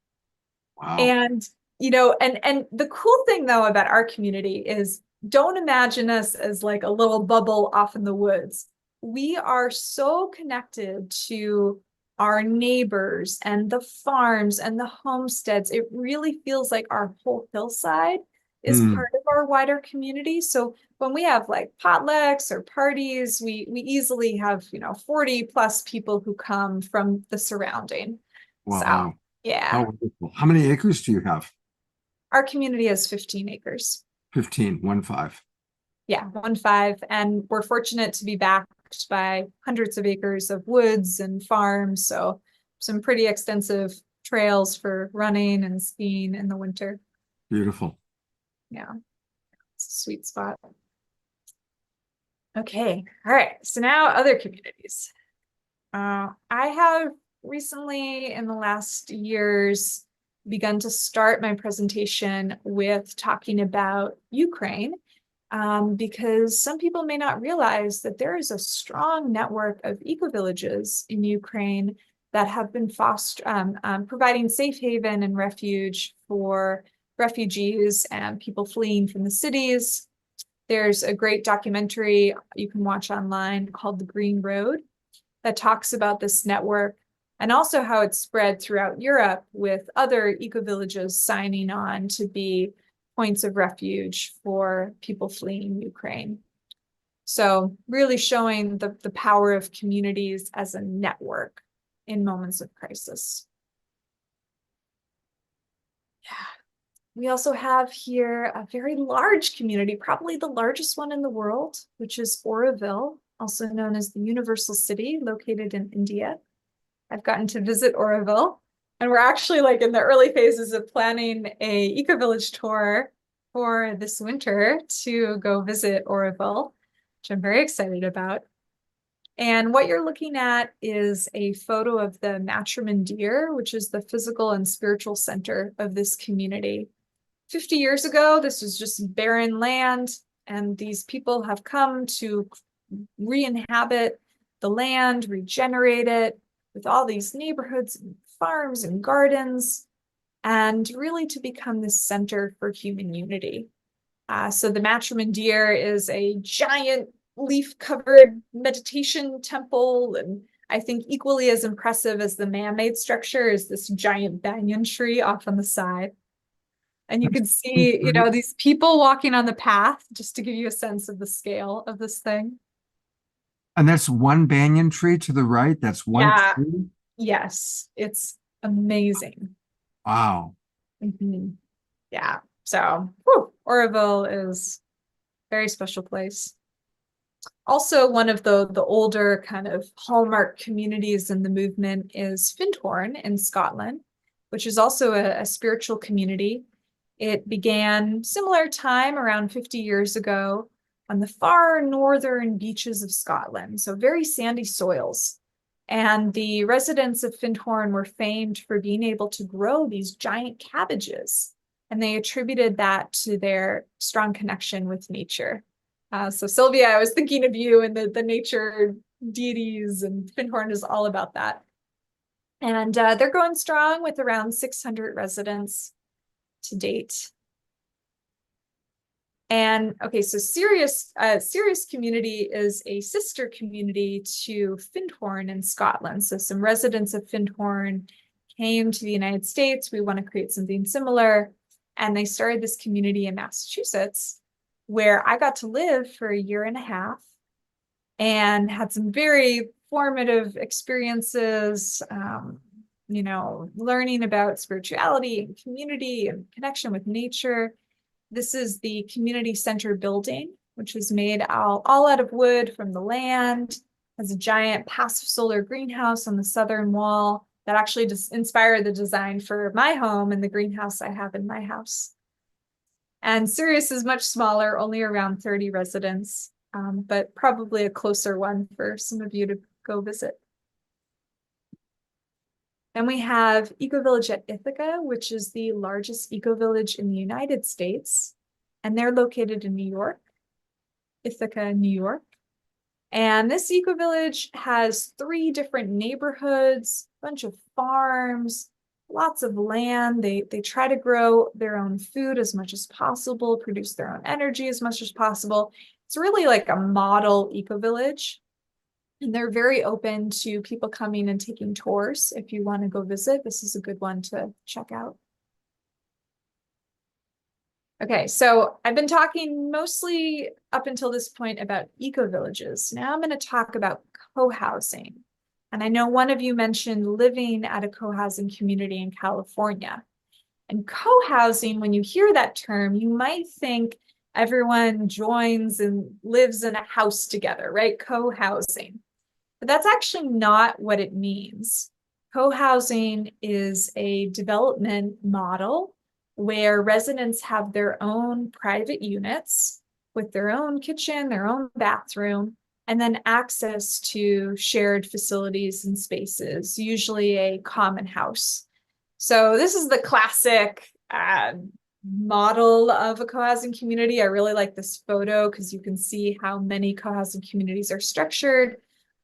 Wow. And and the cool thing though about our community is, don't imagine us as like a little bubble off in the woods. We are so connected to our neighbors and the farms and the homesteads. It really feels like our whole hillside is Mm. part of our wider community. So when we have like potlucks or parties, we easily have 40 plus people who come from the surrounding. So Wow. yeah. How wonderful. How many acres do you have? Our community has 15 acres. 15, 1-5. Yeah, 1-5. And we're fortunate to be backed by hundreds of acres of woods and farms. So some pretty extensive trails for running and skiing in the winter. Beautiful. Yeah, it's a sweet spot. Okay, all right. So now other communities. I have recently, in the last years, begun to start my presentation with talking about Ukraine, because some people may not realize that there is a strong network of eco-villages in Ukraine that have been providing safe haven and refuge for refugees and people fleeing from the cities. There's a great documentary you can watch online called The Green Road that talks about this network, and also how it's spread throughout Europe, with other eco-villages signing on to be points of refuge for people fleeing Ukraine. So really showing the power of communities as a network in moments of crisis. Yeah. We also have here a very large community, probably the largest one in the world, which is Oroville, also known as the Universal City, located in India. I've gotten to visit Oroville, and we're actually like in the early phases of planning a eco-village tour for this winter to go visit Oroville, which I'm very excited about. And what you're looking at is a photo of the Matterhorn deer, which is the physical and spiritual center of this community. 50 years ago, this was just barren land, and these people have come to re-inhabit the land, regenerate it with all these neighborhoods and farms and gardens, and really to become this center for human unity. So the Matterhorn deer is a giant leaf-covered meditation temple, and I think equally as impressive as the man-made structure is this giant banyan tree off on the side. And you can see, these people walking on the path, just to give you a sense of the scale of this thing. And that's one banyan tree to the right. That's one tree. Yes, it's amazing. Wow. Yeah. So Oroville is a very special place. Also, one of the older kind of hallmark communities in the movement is Findhorn in Scotland, which is also a spiritual community. It began similar time, around 50 years ago, on the far northern beaches of Scotland, so very sandy soils. And the residents of Findhorn were famed for being able to grow these giant cabbages, and they attributed that to their strong connection with nature. So Sylvia, I was thinking of you and the nature deities, and Findhorn is all about that. And they're growing strong with around 600 residents to date. And okay, so Sirius Community is a sister community to Findhorn in Scotland. So some residents of Findhorn came to the United States. We want to create something similar. And they started this community in Massachusetts, where I got to live for a year and a half and had some very formative experiences, learning about spirituality and community and connection with nature. This is the community center building, which was made all out of wood from the land. has a giant passive solar greenhouse on the southern wall that actually just inspired the design for my home and the greenhouse I have in my house. And Sirius is much smaller, only around 30 residents, but probably a closer one for some of you to go visit. Then we have Eco-Village at Ithaca, which is the largest eco-village in the United States. And they're located in New York, Ithaca, New York. And this eco-village has 3 different neighborhoods, a bunch of farms, lots of land. They try to grow their own food as much as possible, produce their own energy as much as possible. It's really like a model eco-village. And they're very open to people coming and taking tours. If you want to go visit, this is a good one to check out. Okay, so I've been talking mostly up until this point about eco-villages. Now I'm going to talk about co-housing. And I know one of you mentioned living at a co-housing community in California. And co-housing, when you hear that term, you might think everyone joins and lives in a house together, right? Co-housing. But that's actually not what it means. Co-housing is a development model where residents have their own private units with their own kitchen, their own bathroom, and then access to shared facilities and spaces, usually a common house. So this is the classic model of a co-housing community. I really like this photo because you can see how many co-housing communities are structured.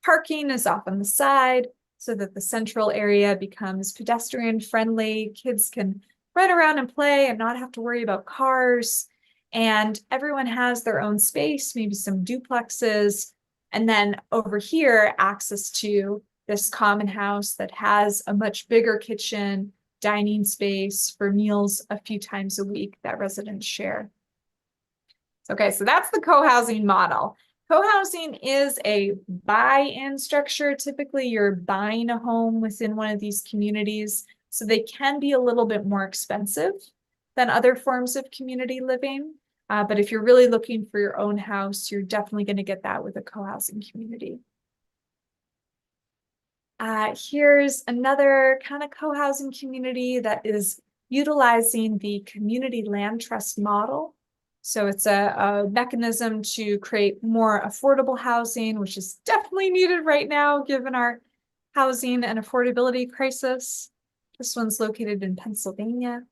Parking is off on the side so that the central area becomes pedestrian friendly. Kids can run around and play and not have to worry about cars. And everyone has their own space, maybe some duplexes. And then over here, access to this common house that has a much bigger kitchen, dining space for meals a few times a week that residents share. Okay, so that's the co-housing model. Co-housing is a buy-in structure. Typically, you're buying a home within one of these communities, so they can be a little bit more expensive than other forms of community living. But if you're really looking for your own house, you're definitely going to get that with a co-housing community. Here's another kind of co-housing community that is utilizing the community land trust model. So it's a mechanism to create more affordable housing, which is definitely needed right now, given our housing and affordability crisis. This one's located in Pennsylvania.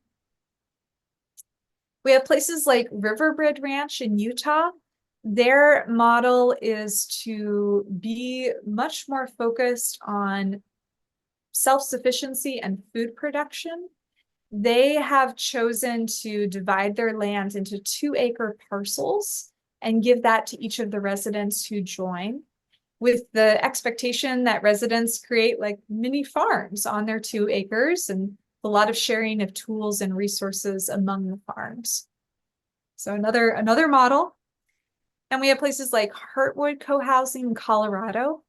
We have places like Riverbed Ranch in Utah. Their model is to be much more focused on self-sufficiency and food production. They have chosen to divide their land into 2-acre parcels and give that to each of the residents who join, with the expectation that residents create like mini farms on their 2 acres and a lot of sharing of tools and resources among the farms. So another model. And we have places like Heartwood Co-housing in Colorado.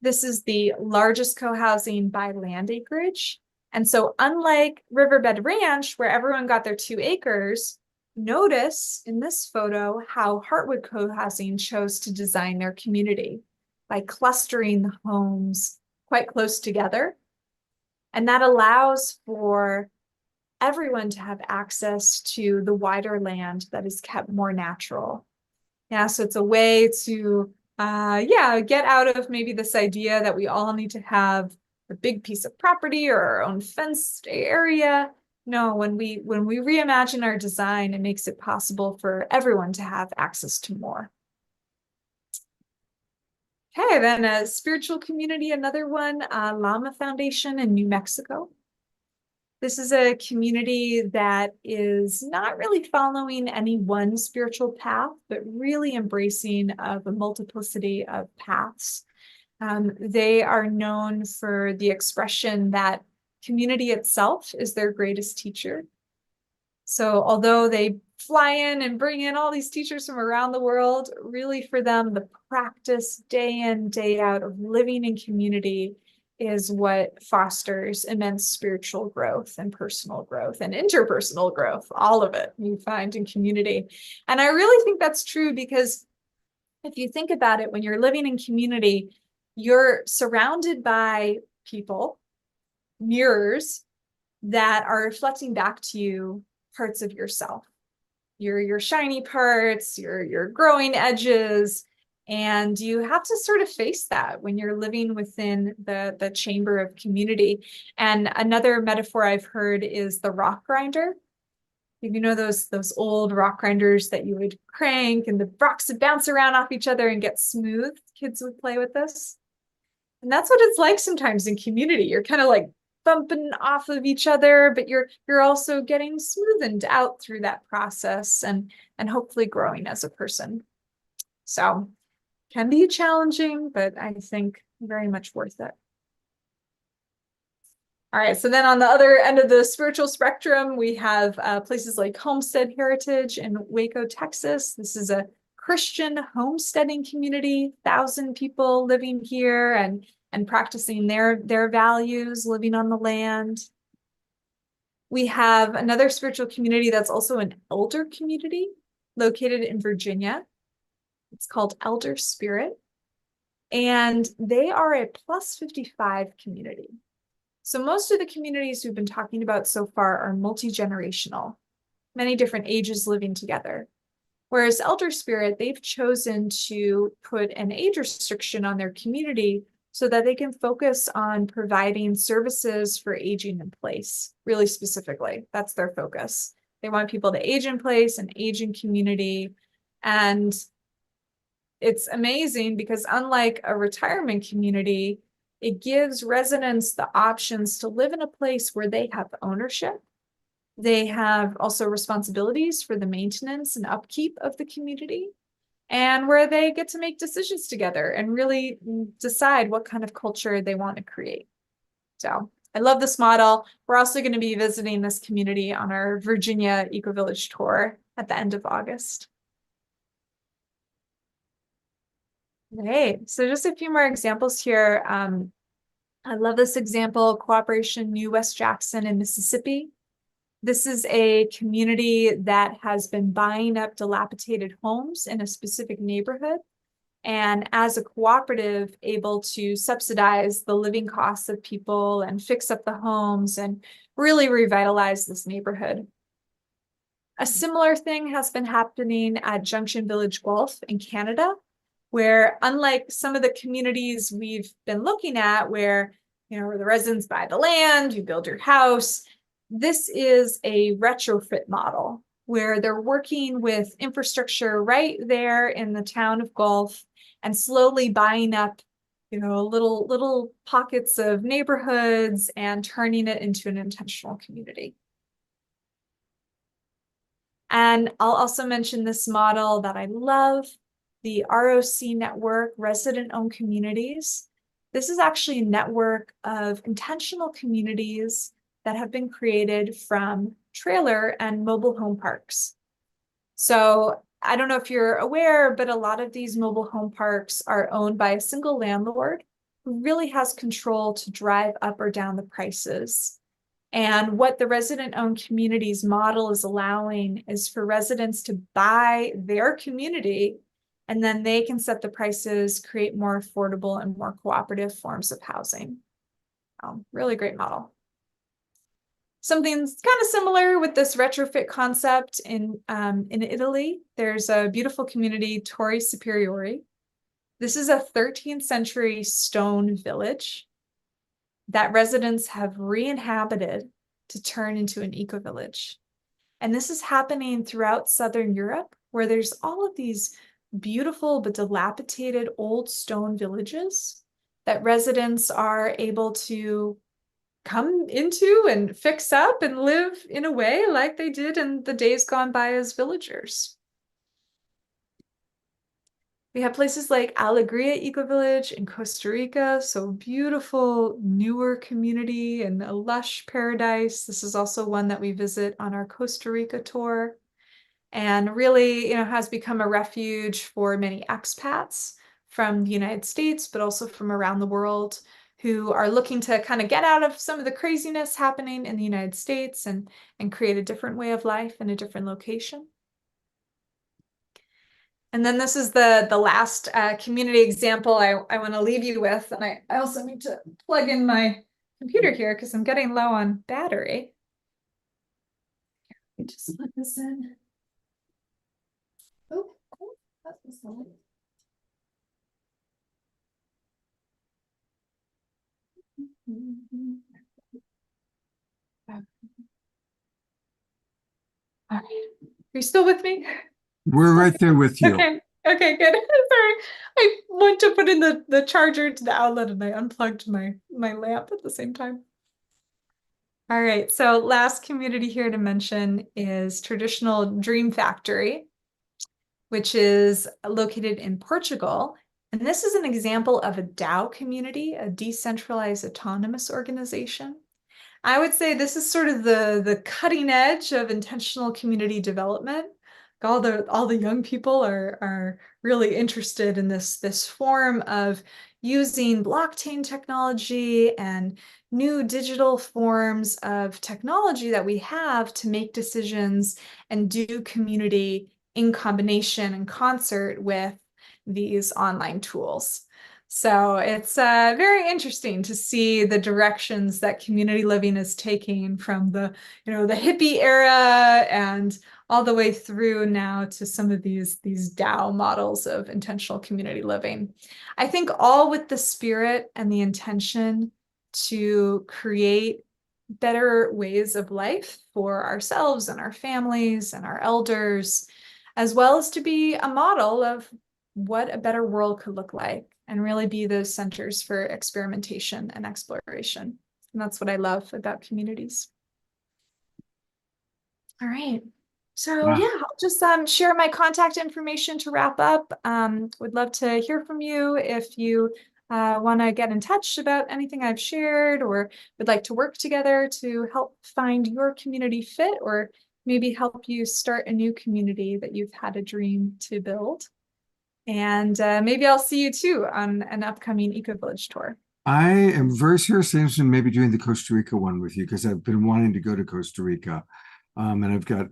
This is the largest co-housing by land acreage. And so unlike Riverbed Ranch, where everyone got their 2 acres, notice in this photo how Heartwood Co-housing chose to design their community by clustering the homes quite close together. And that allows for everyone to have access to the wider land that is kept more natural. Yeah, so it's a way to get out of maybe this idea that we all need to have a big piece of property or our own fenced area. No, when we reimagine our design, it makes it possible for everyone to have access to more. Okay, then a spiritual community, another one, Lama Foundation in New Mexico. This is a community that is not really following any one spiritual path, but really embracing of a multiplicity of paths. They are known for the expression that community itself is their greatest teacher. So although they fly in and bring in all these teachers from around the world, really for them, the practice day in, day out of living in community is what fosters immense spiritual growth and personal growth and interpersonal growth. All of it you find in community. And I really think that's true because if you think about it, when you're living in community, you're surrounded by people, mirrors that are reflecting back to you parts of yourself, your shiny parts, your growing edges, and you have to sort of face that when you're living within the chamber of community. And another metaphor I've heard is the rock grinder. You know those old rock grinders that you would crank and the rocks would bounce around off each other and get smooth. Kids would play with this. And that's what it's like sometimes in community. You're kind of like bumping off of each other, but you're also getting smoothened out through that process and hopefully growing as a person. So can be challenging, but I think very much worth it. All right, so then on the other end of the spiritual spectrum, we have places like Homestead Heritage in Waco, Texas. This is a Christian homesteading community, 1,000 people living here and practicing their values, living on the land. We have another spiritual community that's also an elder community located in Virginia. It's called Elder Spirit, and they are a plus 55 community. So most of the communities we've been talking about so far are multi-generational, many different ages living together. Whereas Elder Spirit, they've chosen to put an age restriction on their community so that they can focus on providing services for aging in place, really specifically. That's their focus. They want people to age in place and age in community. And it's amazing because unlike a retirement community, it gives residents the options to live in a place where they have ownership. They have also responsibilities for the maintenance and upkeep of the community, and where they get to make decisions together and really decide what kind of culture they want to create. So I love this model. We're also going to be visiting this community on our Virginia Eco-Village tour at the end of August. Okay, so just a few more examples here. I love this example, Cooperation New West Jackson in Mississippi. This is a community that has been buying up dilapidated homes in a specific neighborhood, and as a cooperative, able to subsidize the living costs of people and fix up the homes and really revitalize this neighborhood. A similar thing has been happening at Junction Village Gulf in Canada, where unlike some of the communities we've been looking at where, where the residents buy the land, you build your house, this is a retrofit model where they're working with infrastructure right there in the town of Gulf and slowly buying up, little pockets of neighborhoods and turning it into an intentional community. And I'll also mention this model that I love, the ROC network, resident-owned communities. This is actually a network of intentional communities that have been created from trailer and mobile home parks. So I don't know if you're aware, but a lot of these mobile home parks are owned by a single landlord who really has control to drive up or down the prices. And what the resident-owned communities model is allowing is for residents to buy their community, and then they can set the prices, create more affordable and more cooperative forms of housing. Really great model. Something's kind of similar with this retrofit concept in Italy. There's a beautiful community, Torre Superiore. This is a 13th century stone village that residents have re-inhabited to turn into an eco-village. And this is happening throughout Southern Europe, where there's all of these beautiful but dilapidated old stone villages that residents are able to come into and fix up and live in a way like they did in the days gone by as villagers. We have places like Alegria Eco-Village in Costa Rica, so beautiful, newer community and a lush paradise. This is also one that we visit on our Costa Rica tour, and really, has become a refuge for many expats from the United States, but also from around the world who are looking to kind of get out of some of the craziness happening in the United States and create a different way of life in a different location. And then this is the last community example I want to leave you with. And I also need to plug in my computer here because I'm getting low on battery. Let me just plug this in. Oh, cool. That's the slide. All right. Are you still with me? We're right there with you. Okay. Okay, good. Sorry. I went to put in the charger to the outlet and I unplugged my lamp at the same time. All right, so last community here to mention is Traditional Dream Factory, which is located in Portugal. And this is an example of a DAO community, a decentralized autonomous organization. I would say this is sort of the cutting edge of intentional community development. All the young people are really interested in this form of using blockchain technology and new digital forms of technology that we have to make decisions and do community in combination and concert with these online tools. So it's very interesting to see the directions that community living is taking from the hippie era and all the way through now to some of these DAO models of intentional community living. I think all with the spirit and the intention to create better ways of life for ourselves and our families and our elders, as well as to be a model of what a better world could look like and really be those centers for experimentation and exploration. And that's what I love about communities. All right. So Wow. yeah, I'll just share my contact information to wrap up. Would love to hear from you if you want to get in touch about anything I've shared or would like to work together to help find your community fit or maybe help you start a new community that you've had a dream to build. And maybe I'll see you too on an upcoming Eco Village tour. I am very seriously interested in maybe doing the Costa Rica one with you because I've been wanting to go to Costa Rica, and I've got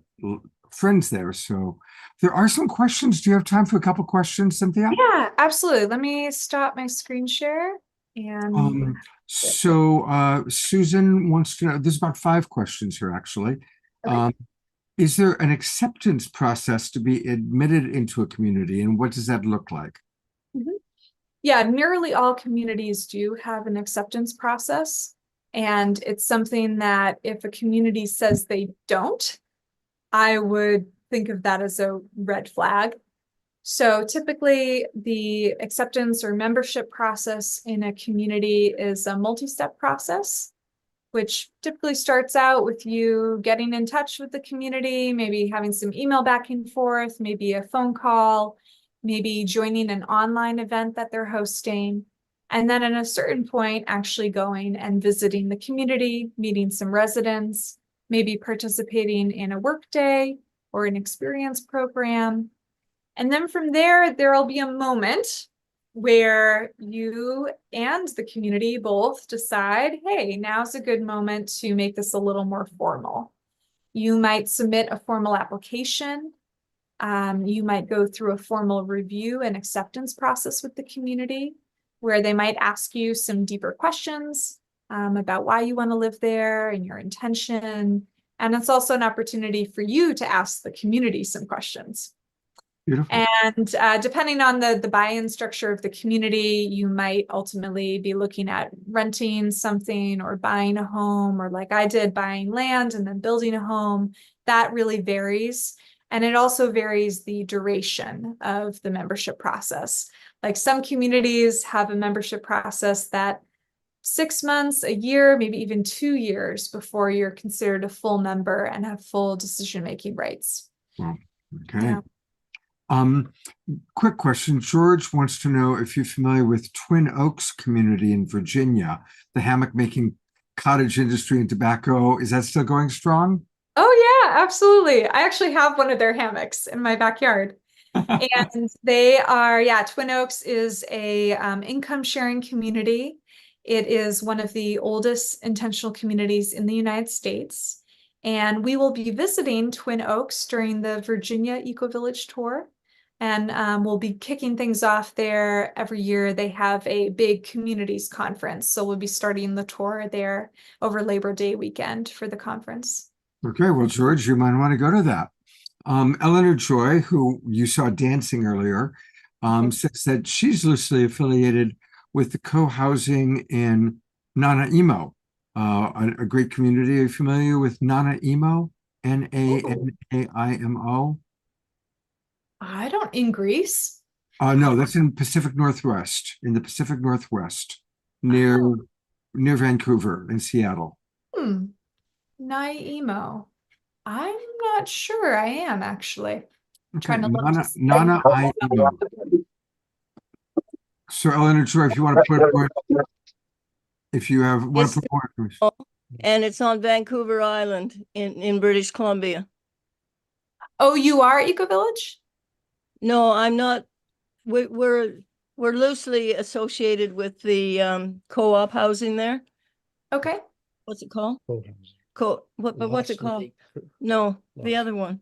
friends there. So there are some questions. Do you have time for a couple questions, Cynthia? Yeah, absolutely. Let me stop my screen share and Susan wants to know, there's about 5 questions here actually. Okay. Is there an acceptance process to be admitted into a community and what does that look like? Yeah, nearly all communities do have an acceptance process. And it's something that if a community says they don't, I would think of that as a red flag. So typically the acceptance or membership process in a community is a multi-step process, which typically starts out with you getting in touch with the community, maybe having some email back and forth, maybe a phone call, maybe joining an online event that they're hosting. And then at a certain point, actually going and visiting the community, meeting some residents, maybe participating in a work day or an experience program. And then from there, there'll be a moment where you and the community both decide, hey, now's a good moment to make this a little more formal. You might submit a formal application. You might go through a formal review and acceptance process with the community, where they might ask you some deeper questions about why you want to live there and your intention. And it's also an opportunity for you to ask the community some questions. Beautiful. And depending on the buy-in structure of the community, you might ultimately be looking at renting something or buying a home, or like I did, buying land and then building a home. That really varies. And it also varies the duration of the membership process. Like some communities have a membership process that 6 months, a year, maybe even 2 years before you're considered a full member and have full decision-making rights. Well, okay. Yeah. Quick question. George wants to know if you're familiar with Twin Oaks community in Virginia, the hammock making cottage industry and tobacco. Is that still going strong? Oh yeah, absolutely. I actually have one of their hammocks in my backyard. And they are, yeah, Twin Oaks is a income sharing community. It is one of the oldest intentional communities in the United States. And we will be visiting Twin Oaks during the Virginia Eco Village tour. And we'll be kicking things off there every year. They have a big communities conference. So we'll be starting the tour there over Labor Day weekend for the conference. Okay, well, George, you might want to go to that. Eleanor Joy, who you saw dancing earlier, says that she's loosely affiliated with the co-housing in Nanaimo, a great community. Are you familiar with Nanaimo? Nanaimo? I don't, in Greece? No, that's in Pacific Northwest, in the Pacific Northwest, near Vancouver and Seattle. Nanaimo. I'm not sure I am actually. Okay, Trying to look to see. Nanaimo. So Eleanor Joy, if you want to put more, if you have want to put more information. And it's on Vancouver Island in British Columbia. Oh, you are Eco Village? No, I'm not. We're loosely associated with the co-op housing there. Okay. What's it called? What's it called? No, the other one.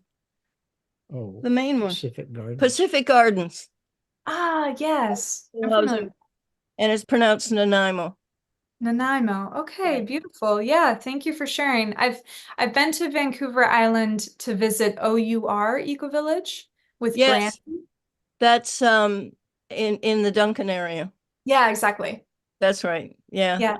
Oh, The main one. Pacific Garden. Pacific Gardens. Ah, yes. I'm Housing. familiar. And it's pronounced Nanaimo. Nanaimo. Okay, beautiful. Yeah, thank you for sharing. I've been to Vancouver Island to visit OUR Eco Village with Yes. Brandy. That's in the Duncan area. Yeah, exactly. That's right. Yeah. Yeah.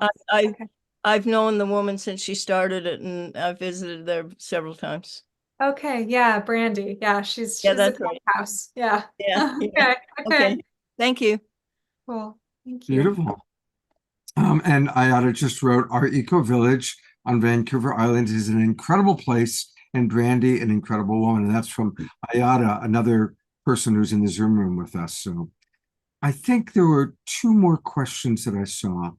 I've known the woman since she started it, and I've visited there several times. Okay, yeah, Brandy. Yeah, she's that's a right. house. Yeah. Yeah. Okay. Thank you. Cool. Thank you. Beautiful. And Ayada just wrote, our Eco Village on Vancouver Island is an incredible place, and Brandy, an incredible woman. And that's from Ayada, another person who's in the Zoom room with us. So I think there were two more questions that I saw.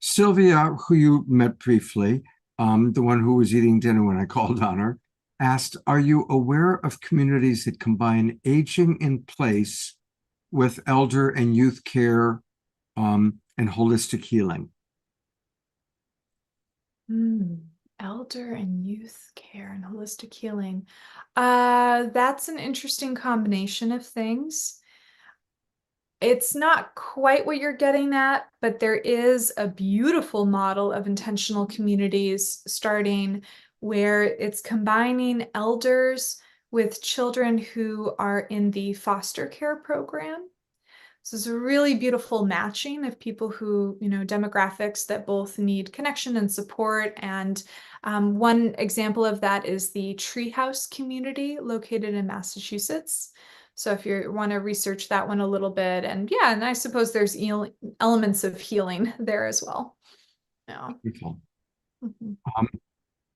Sylvia, who you met briefly, the one who was eating dinner when I called on her, asked, are you aware of communities that combine aging in place with elder and youth care and holistic healing? Elder and youth care and holistic healing. That's an interesting combination of things. It's not quite what you're getting at, but there is a beautiful model of intentional communities starting where it's combining elders with children who are in the foster care program. So it's a really beautiful matching of people who, demographics that both need connection and support. And one example of that is the Treehouse community located in Massachusetts. So if you want to research that one a little bit, and I suppose there's elements of healing there as well. Yeah. Beautiful.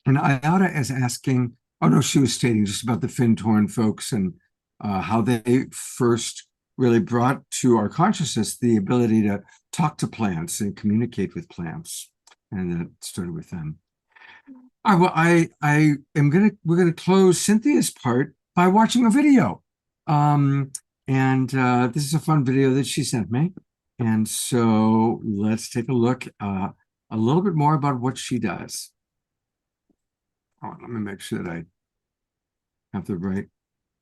And Ayada is asking, she was stating just about the Fintorn folks and how they first really brought to our consciousness the ability to talk to plants and communicate with plants. And that started with them. All right, well, we're gonna close Cynthia's part by watching a video. This is a fun video that she sent me. And so let's take a look a little bit more about what she does. Oh, let me make sure that I have the right.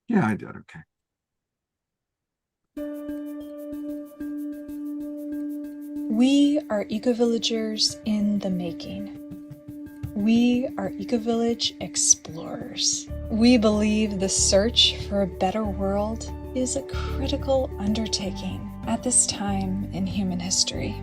Yeah, I did. Okay. We are eco-villagers in the making. We are eco-village explorers. We believe the search for a better world is a critical undertaking at this time in human history.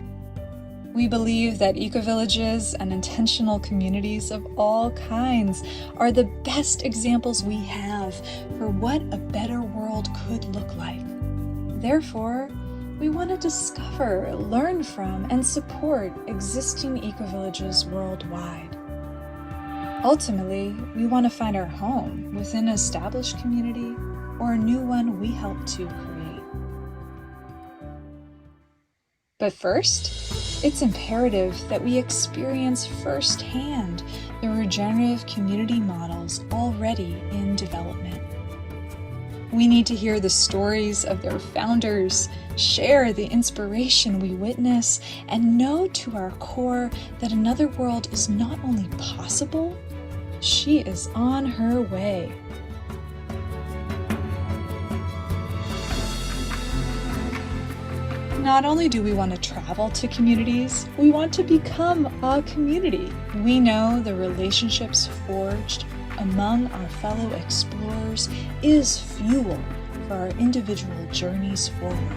We believe that eco-villages and intentional communities of all kinds are the best examples we have for what a better world could look like. Therefore, we want to discover, learn from, and support existing eco-villages worldwide. Ultimately, we want to find our home within an established community or a new one we help to create. But first, it's imperative that we experience firsthand the regenerative community models already in development. We need to hear the stories of their founders, share the inspiration we witness, and know to our core that another world is not only possible, she is on her way. Not only do we want to travel to communities, we want to become a community. We know the relationships forged among our fellow explorers is fuel for our individual journeys forward.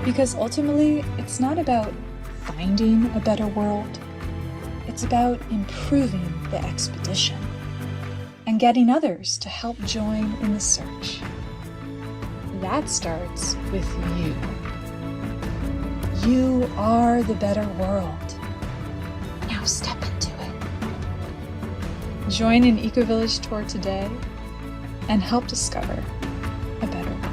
Because ultimately, it's not about finding a better world. It's about improving the expedition and getting others to help join in the search. That starts with you. You are the better world. Now step into it. Join an Eco-Village tour today and help discover a better world.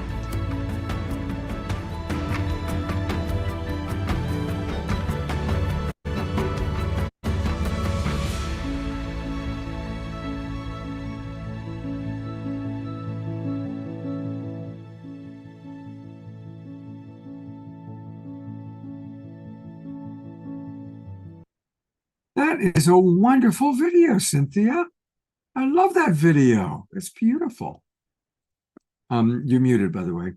That is a wonderful video, Cynthia. I love that video. It's beautiful. You're muted, by the way.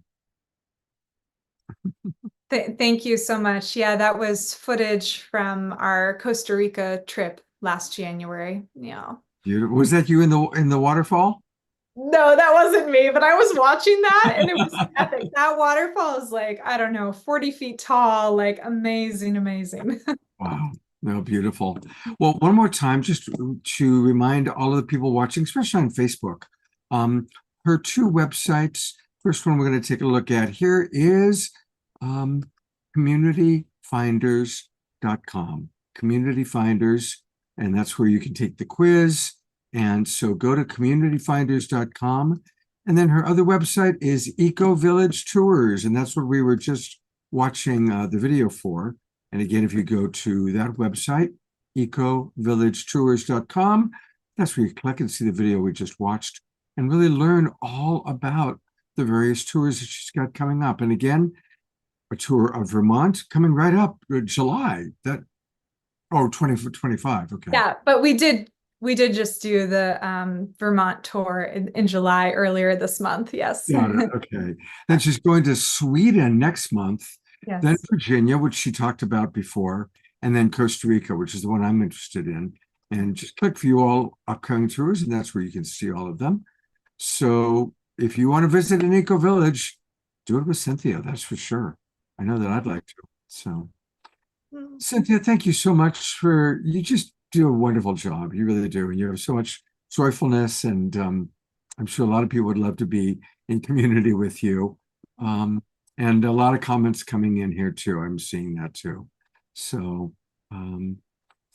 Thank you so much. Yeah, that was footage from our Costa Rica trip last January. Yeah. Beautiful. Was that you in the waterfall? No, that wasn't me, but I was watching that and it was epic. That waterfall is like, I don't know, 40 feet tall, like amazing, amazing. Wow. No, beautiful. Well, one more time, just to remind all of the people watching, especially on Facebook, her two websites. First one we're going to take a look at here is communityfinders.com. Community Finders, and that's where you can take the quiz. And so go to communityfinders.com. And then her other website is Eco-Village Tours, and that's what we were just watching the video for. And again, if you go to that website, ecovillagetours.com, that's where you click and see the video we just watched and really learn all about the various tours that she's got coming up. And again, a tour of Vermont coming right up July. 2025. Okay. Yeah, but we did just do the Vermont tour in July earlier this month. Yes. Got it. Okay. Then she's going to Sweden next month. Yes. Then Virginia, which she talked about before, and then Costa Rica, which is the one I'm interested in. And just click view all upcoming tours, and that's where you can see all of them. So if you want to visit an eco-village, do it with Cynthia, that's for sure. I know that I'd like to. So Cynthia, thank you so much you just do a wonderful job. You really do. And you have so much joyfulness, and I'm sure a lot of people would love to be in community with you. And a lot of comments coming in here too. I'm seeing that too. So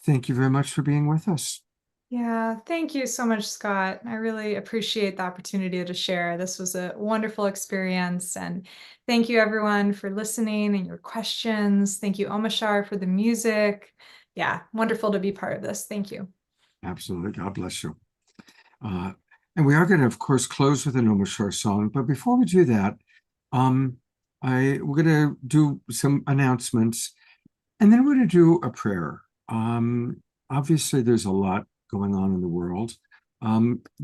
thank you very much for being with us. Yeah, thank you so much, Scott. I really appreciate the opportunity to share. This was a wonderful experience. And thank you everyone for listening and your questions. Thank you, Omashar, for the music. Yeah, wonderful to be part of this. Thank you. Absolutely. God bless you. And we are going to, of course, close with an Omashar song. But before we do that, we're going to do some announcements, and then we're going to do a prayer. Obviously, there's a lot going on in the world.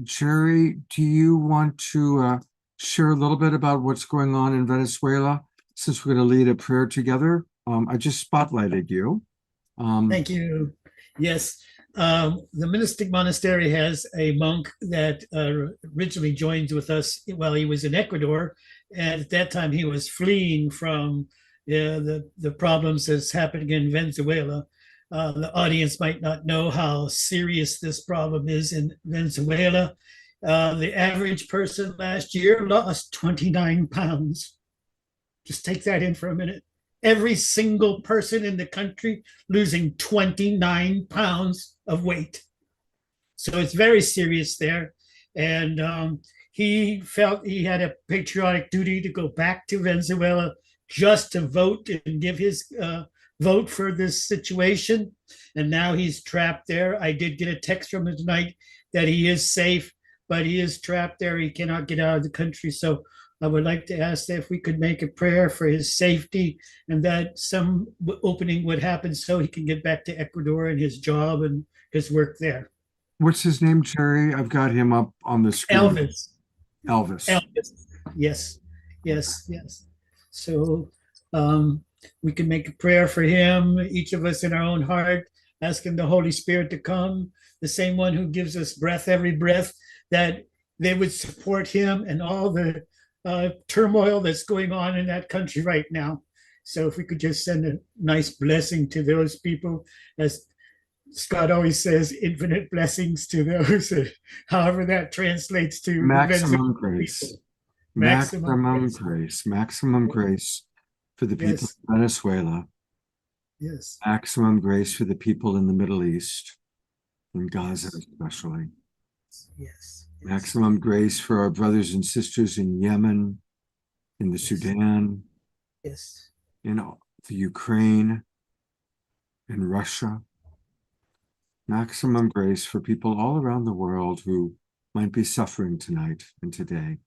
Jerry, do you want to share a little bit about what's going on in Venezuela, since we're going to lead a prayer together? I just spotlighted you. Thank you. Yes. The monastic monastery has a monk that originally joined with us while he was in Ecuador. And at that time, he was fleeing from the problems that's happening in Venezuela. The audience might not know how serious this problem is in Venezuela. The average person last year lost 29 pounds. Just take that in for a minute. Every single person in the country losing 29 pounds of weight. So it's very serious there. And he felt he had a patriotic duty to go back to Venezuela just to vote and give his vote for this situation. And now he's trapped there. I did get a text from him tonight that he is safe, but he is trapped there. He cannot get out of the country. So I would like to ask that if we could make a prayer for his safety and that some opening would happen so he can get back to Ecuador and his job and his work there. What's his name, Jerry? I've got him up on the screen. Elvis. Elvis. Yes. Yes. Yes. So We can make a prayer for him, each of us in our own heart, asking the Holy Spirit to come, the same one who gives us breath, every breath, that they would support him and all the turmoil that's going on in that country right now. So if we could just send a nice blessing to those people, as Scott always says, infinite blessings to those, however that translates to Maximum grace. Maximum grace. grace. Maximum grace for the people Yes. of Venezuela. Yes. Maximum grace for the people in the Middle East, in Gaza especially. Yes. Maximum grace for our brothers and sisters in Yemen, in the Sudan, Yes. in the Ukraine, in Russia. Maximum grace for people all around the world who might be suffering tonight and today.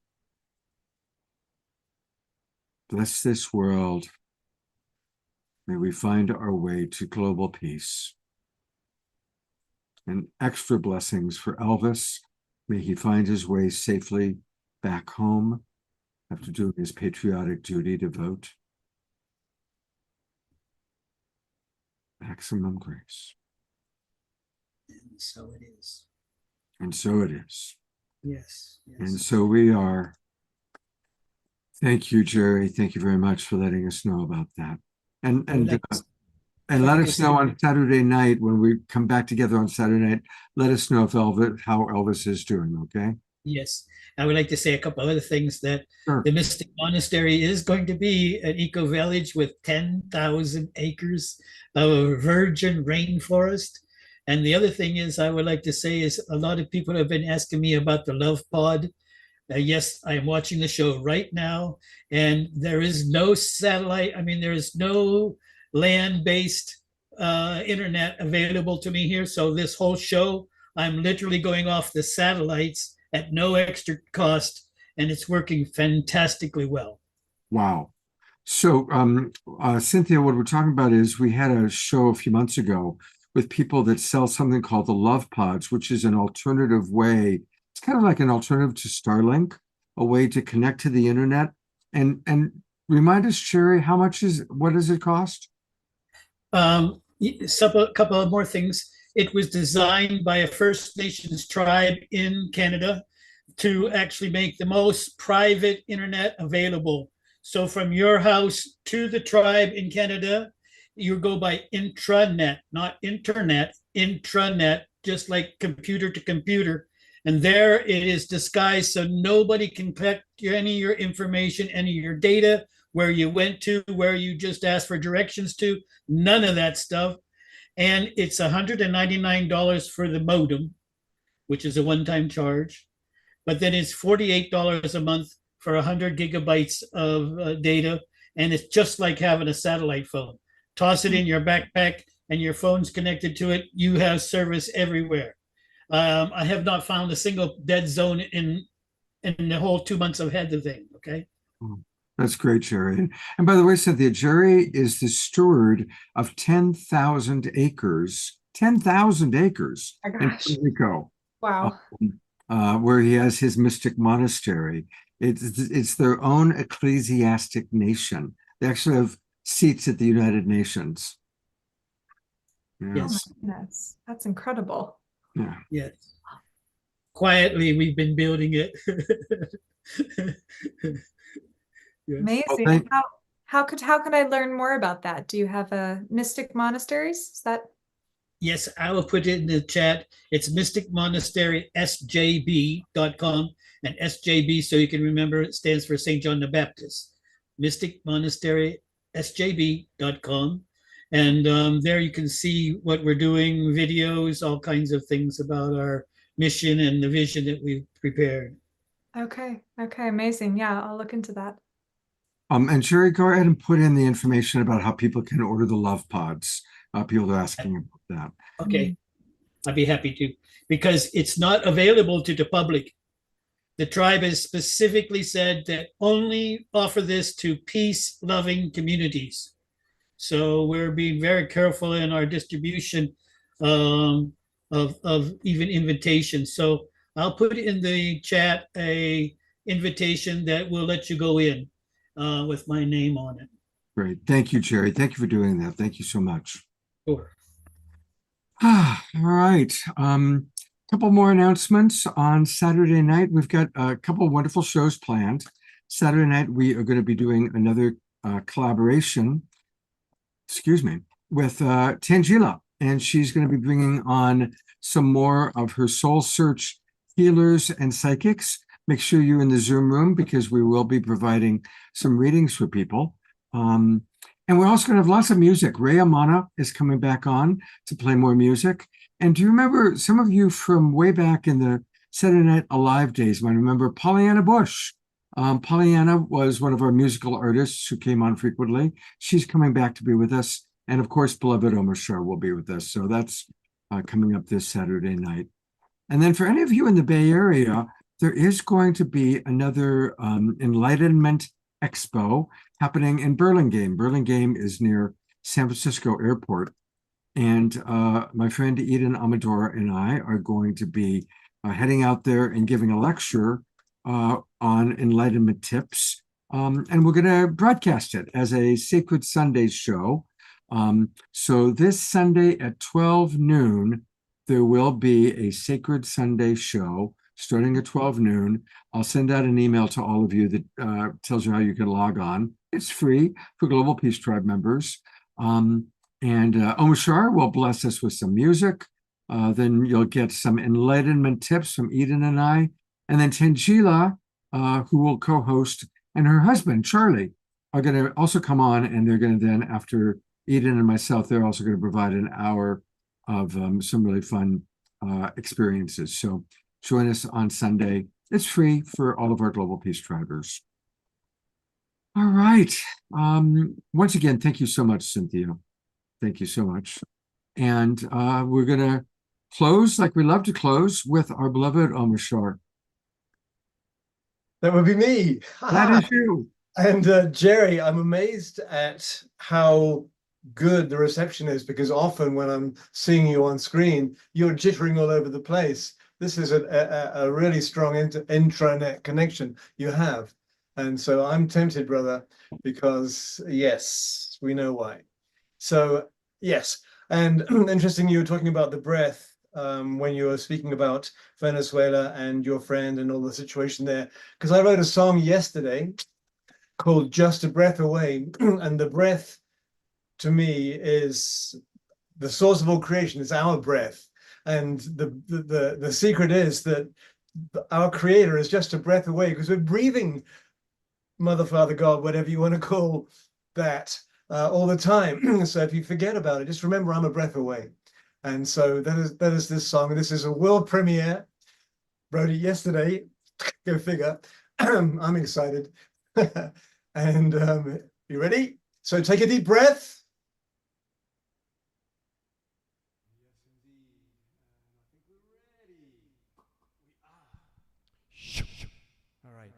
Bless this world. May we find our way to global peace. And extra blessings for Elvis. May he find his way safely back home after doing his patriotic duty to vote. Maximum grace. And so it is. And so it is. Yes. Yes. And so we are. Thank you, Jerry. Thank you very much for letting us know about that. And let us know on Saturday night when we come back together on Saturday night. Let us know if how Elvis is doing. Okay. Yes, I would like to say a couple other things. That Sure. the Mystic Monastery is going to be an eco village with 10,000 acres of virgin rainforest. And the other thing is, I would like to say is, a lot of people have been asking me about the Love Pod. Yes, I am watching the show right now, and there is no satellite. I mean, there is no land-based internet available to me here. So this whole show, I'm literally going off the satellites at no extra cost, and it's working fantastically well. Wow. So, Cynthia, what we're talking about is we had a show a few months ago with people that sell something called the Love Pods, which is an alternative way. It's kind of like an alternative to Starlink, a way to connect to the internet. And remind us, Sherry, what does it cost? A couple of more things. It was designed by a First Nations tribe in Canada to actually make the most private internet available. So from your house to the tribe in Canada, you go by intranet, not internet, intranet, just like computer to computer. And there it is disguised so nobody can collect any of your information, any of your data, where you went to, where you just asked for directions to, none of that stuff. And it's $199 for the modem, which is a one-time charge. But then it's $48 a month for 100 gigabytes of data. And it's just like having a satellite phone. Toss it in your backpack and your phone's connected to it. You have service everywhere. I have not found a single dead zone in the whole 2 months I've had the thing. Okay. That's great, Jerry. And by the way, Cynthia, Jerry is the steward of 10,000 acres. 10,000 acres My in gosh. Puerto Rico. Wow. Where he has his mystic monastery. It's their own ecclesiastic nation. They actually have seats at the United Nations. Yeah. Yes. Oh my goodness. That's incredible. Yeah. Yes. Quietly, we've been building it. Yes. Amazing. thank- How could I learn more about that? Do you have a Mystic Monasteries? Is that Yes, I will put it in the chat. It's Mystic Monastery SJB.com, and SJB, so you can remember, it stands for St. John the Baptist. Mystic Monastery SJB.com. And there you can see what we're doing, videos, all kinds of things about our mission and the vision that we've prepared. okay? Okay, amazing. Yeah, I'll look into that. And Sherry, go ahead and put in the information about how people can order the Love Pods. People are asking about that. Okay, I'd be happy to, because it's not available to the public. The tribe has specifically said that only offer this to peace-loving communities. So we're being very careful in our distribution of even invitations. So I'll put in the chat a invitation that will let you go in with my name on it. Great. Thank you, Jerry. Thank you for doing that. Thank you so much. Sure. All right. Couple more announcements on Saturday night. We've got a couple wonderful shows planned. Saturday night, we are going to be doing another collaboration, with Tangela, and she's going to be bringing on some more of her soul search healers and psychics. Make sure you're in the Zoom room because we will be providing some readings for people. And we're also going to have lots of music. Ray Amana is coming back on to play more music. And do you remember, some of you from way back in the Saturday Night Alive days might remember Pollyanna Bush. Pollyanna was one of our musical artists who came on frequently. She's coming back to be with us. And of course, beloved Omar Shah will be with us. So that's coming up this Saturday night. And then for any of you in the Bay Area, there is going to be another Enlightenment Expo happening in Burlingame. Burlingame is near San Francisco Airport. And my friend Eden Amador and I are going to be heading out there and giving a lecture on enlightenment tips. And we're going to broadcast it as a Sacred Sunday show. So this Sunday at 12 noon, there will be a Sacred Sunday show starting at 12 noon. I'll send out an email to all of you that tells you how you can log on. It's free for Global Peace Tribe members. And Omashar will bless us with some music. Then you'll get some enlightenment tips from Eden and I. And then Tangela, who will co-host, and her husband, Charlie, are going to also come on. And they're going to then, after Eden and myself, they're also going to provide an hour of some really fun experiences. So join us on Sunday. It's free for all of our Global Peace Tribers. All right. Once again, thank you so much, Cynthia. Thank you so much. And we're going to close like we love to close with our beloved Omar Shah. That would be me. That is you. And Jerry, I'm amazed at how good the reception is, because often when I'm seeing you on screen, you're jittering all over the place. This is a really strong intranet connection you have. And so I'm tempted, brother, because yes, we know why. So yes, and interesting, you were talking about the breath when you were speaking about Venezuela and your friend and all the situation there, because I wrote a song yesterday called Just a Breath Away. And the breath to me is the source of all creation. It's our breath. And the secret is that our creator is just a breath away, because we're breathing Mother, Father, God, whatever you want to call that, all the time. So if you forget about it, just remember I'm a breath away. And so that is this song. And this is a world premiere. Wrote it yesterday. Go figure. I'm excited. And you ready? So take a deep breath. All right.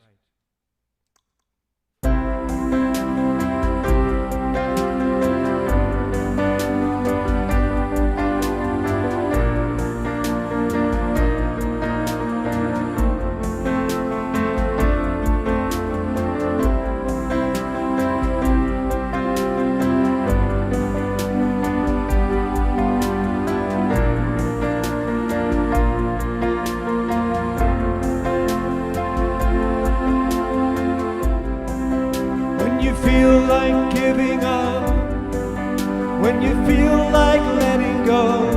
When you feel like giving up, when you feel like letting go,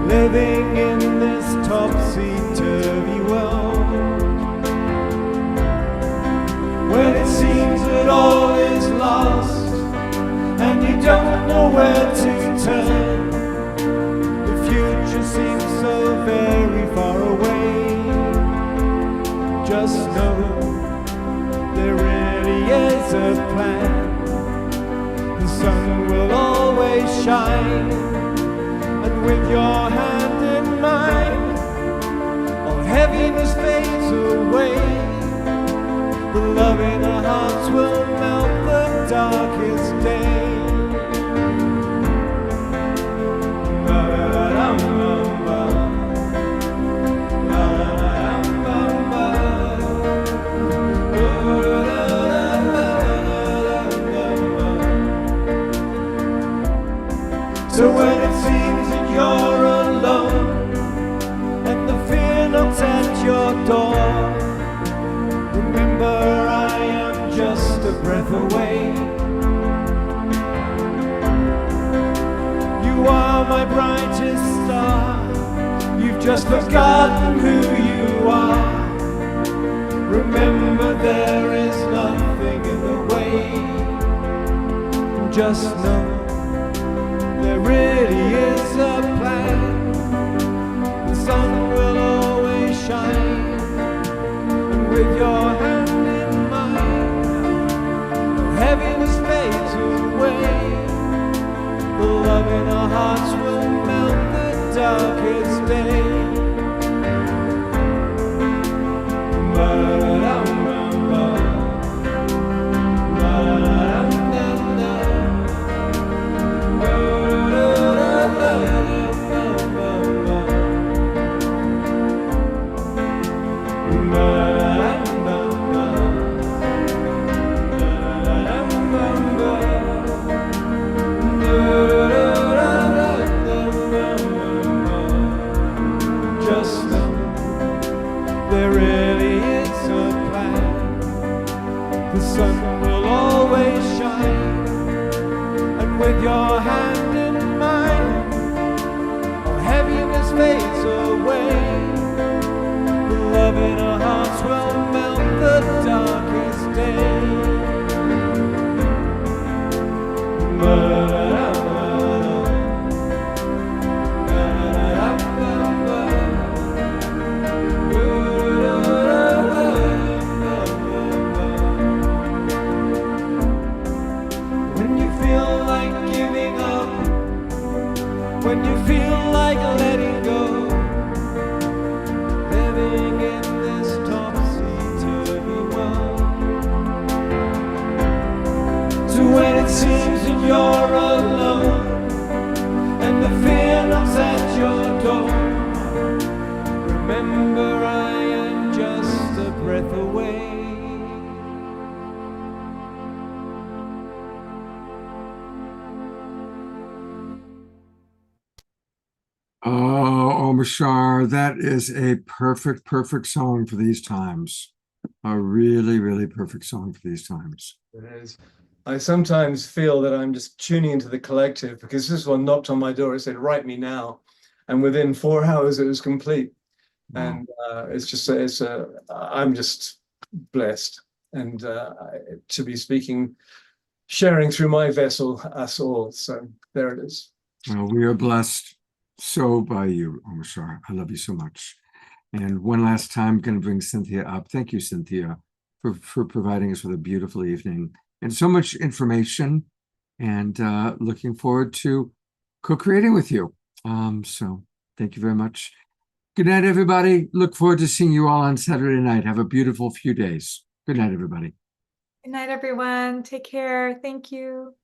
living in this topsy-turvy world, when it seems that all is lost and you don't know where to turn, the future seems so very far away. Just know there really is a plan. The sun will always shine, and with your hand in mine, all heaviness fades away. The love in our hearts will melt the darkest day. just forgotten who you are. Remember, there is nothing in the way. Just know there really is a plan. The sun will always shine, and with your hand in mine, heaviness fades away. The love in our hearts will melt the darkest day. Just know there really is a plan. The sun will always shine, and with your hand in mine, all heaviness fades away. The love in our hearts will melt the darkest day. When you feel like letting go, living in this topsy-turvy world. So when it seems that you're alone, and the fear knocks at your door, remember I am just a breath away. Oh, Mashar, that is a perfect song for these times. A really, really perfect song for these times. It is. I sometimes feel that I'm just tuning into the collective, because this one knocked on my door. It said, "Write me now," and within 4 hours it was complete. Wow. And I'm just blessed, and to be speaking, sharing through my vessel, us all. So there it is. Well, we are blessed so by you, Mashar. I love you so much. And one last time, I'm going to bring Cynthia up. Thank you, Cynthia, for providing us with a beautiful evening and so much information, and looking forward to co-creating with you. So thank you very much. Good night, everybody. Look forward to seeing you all on Saturday night. Have a beautiful few days. Good night, everybody. Good night, everyone. Take care. Thank you.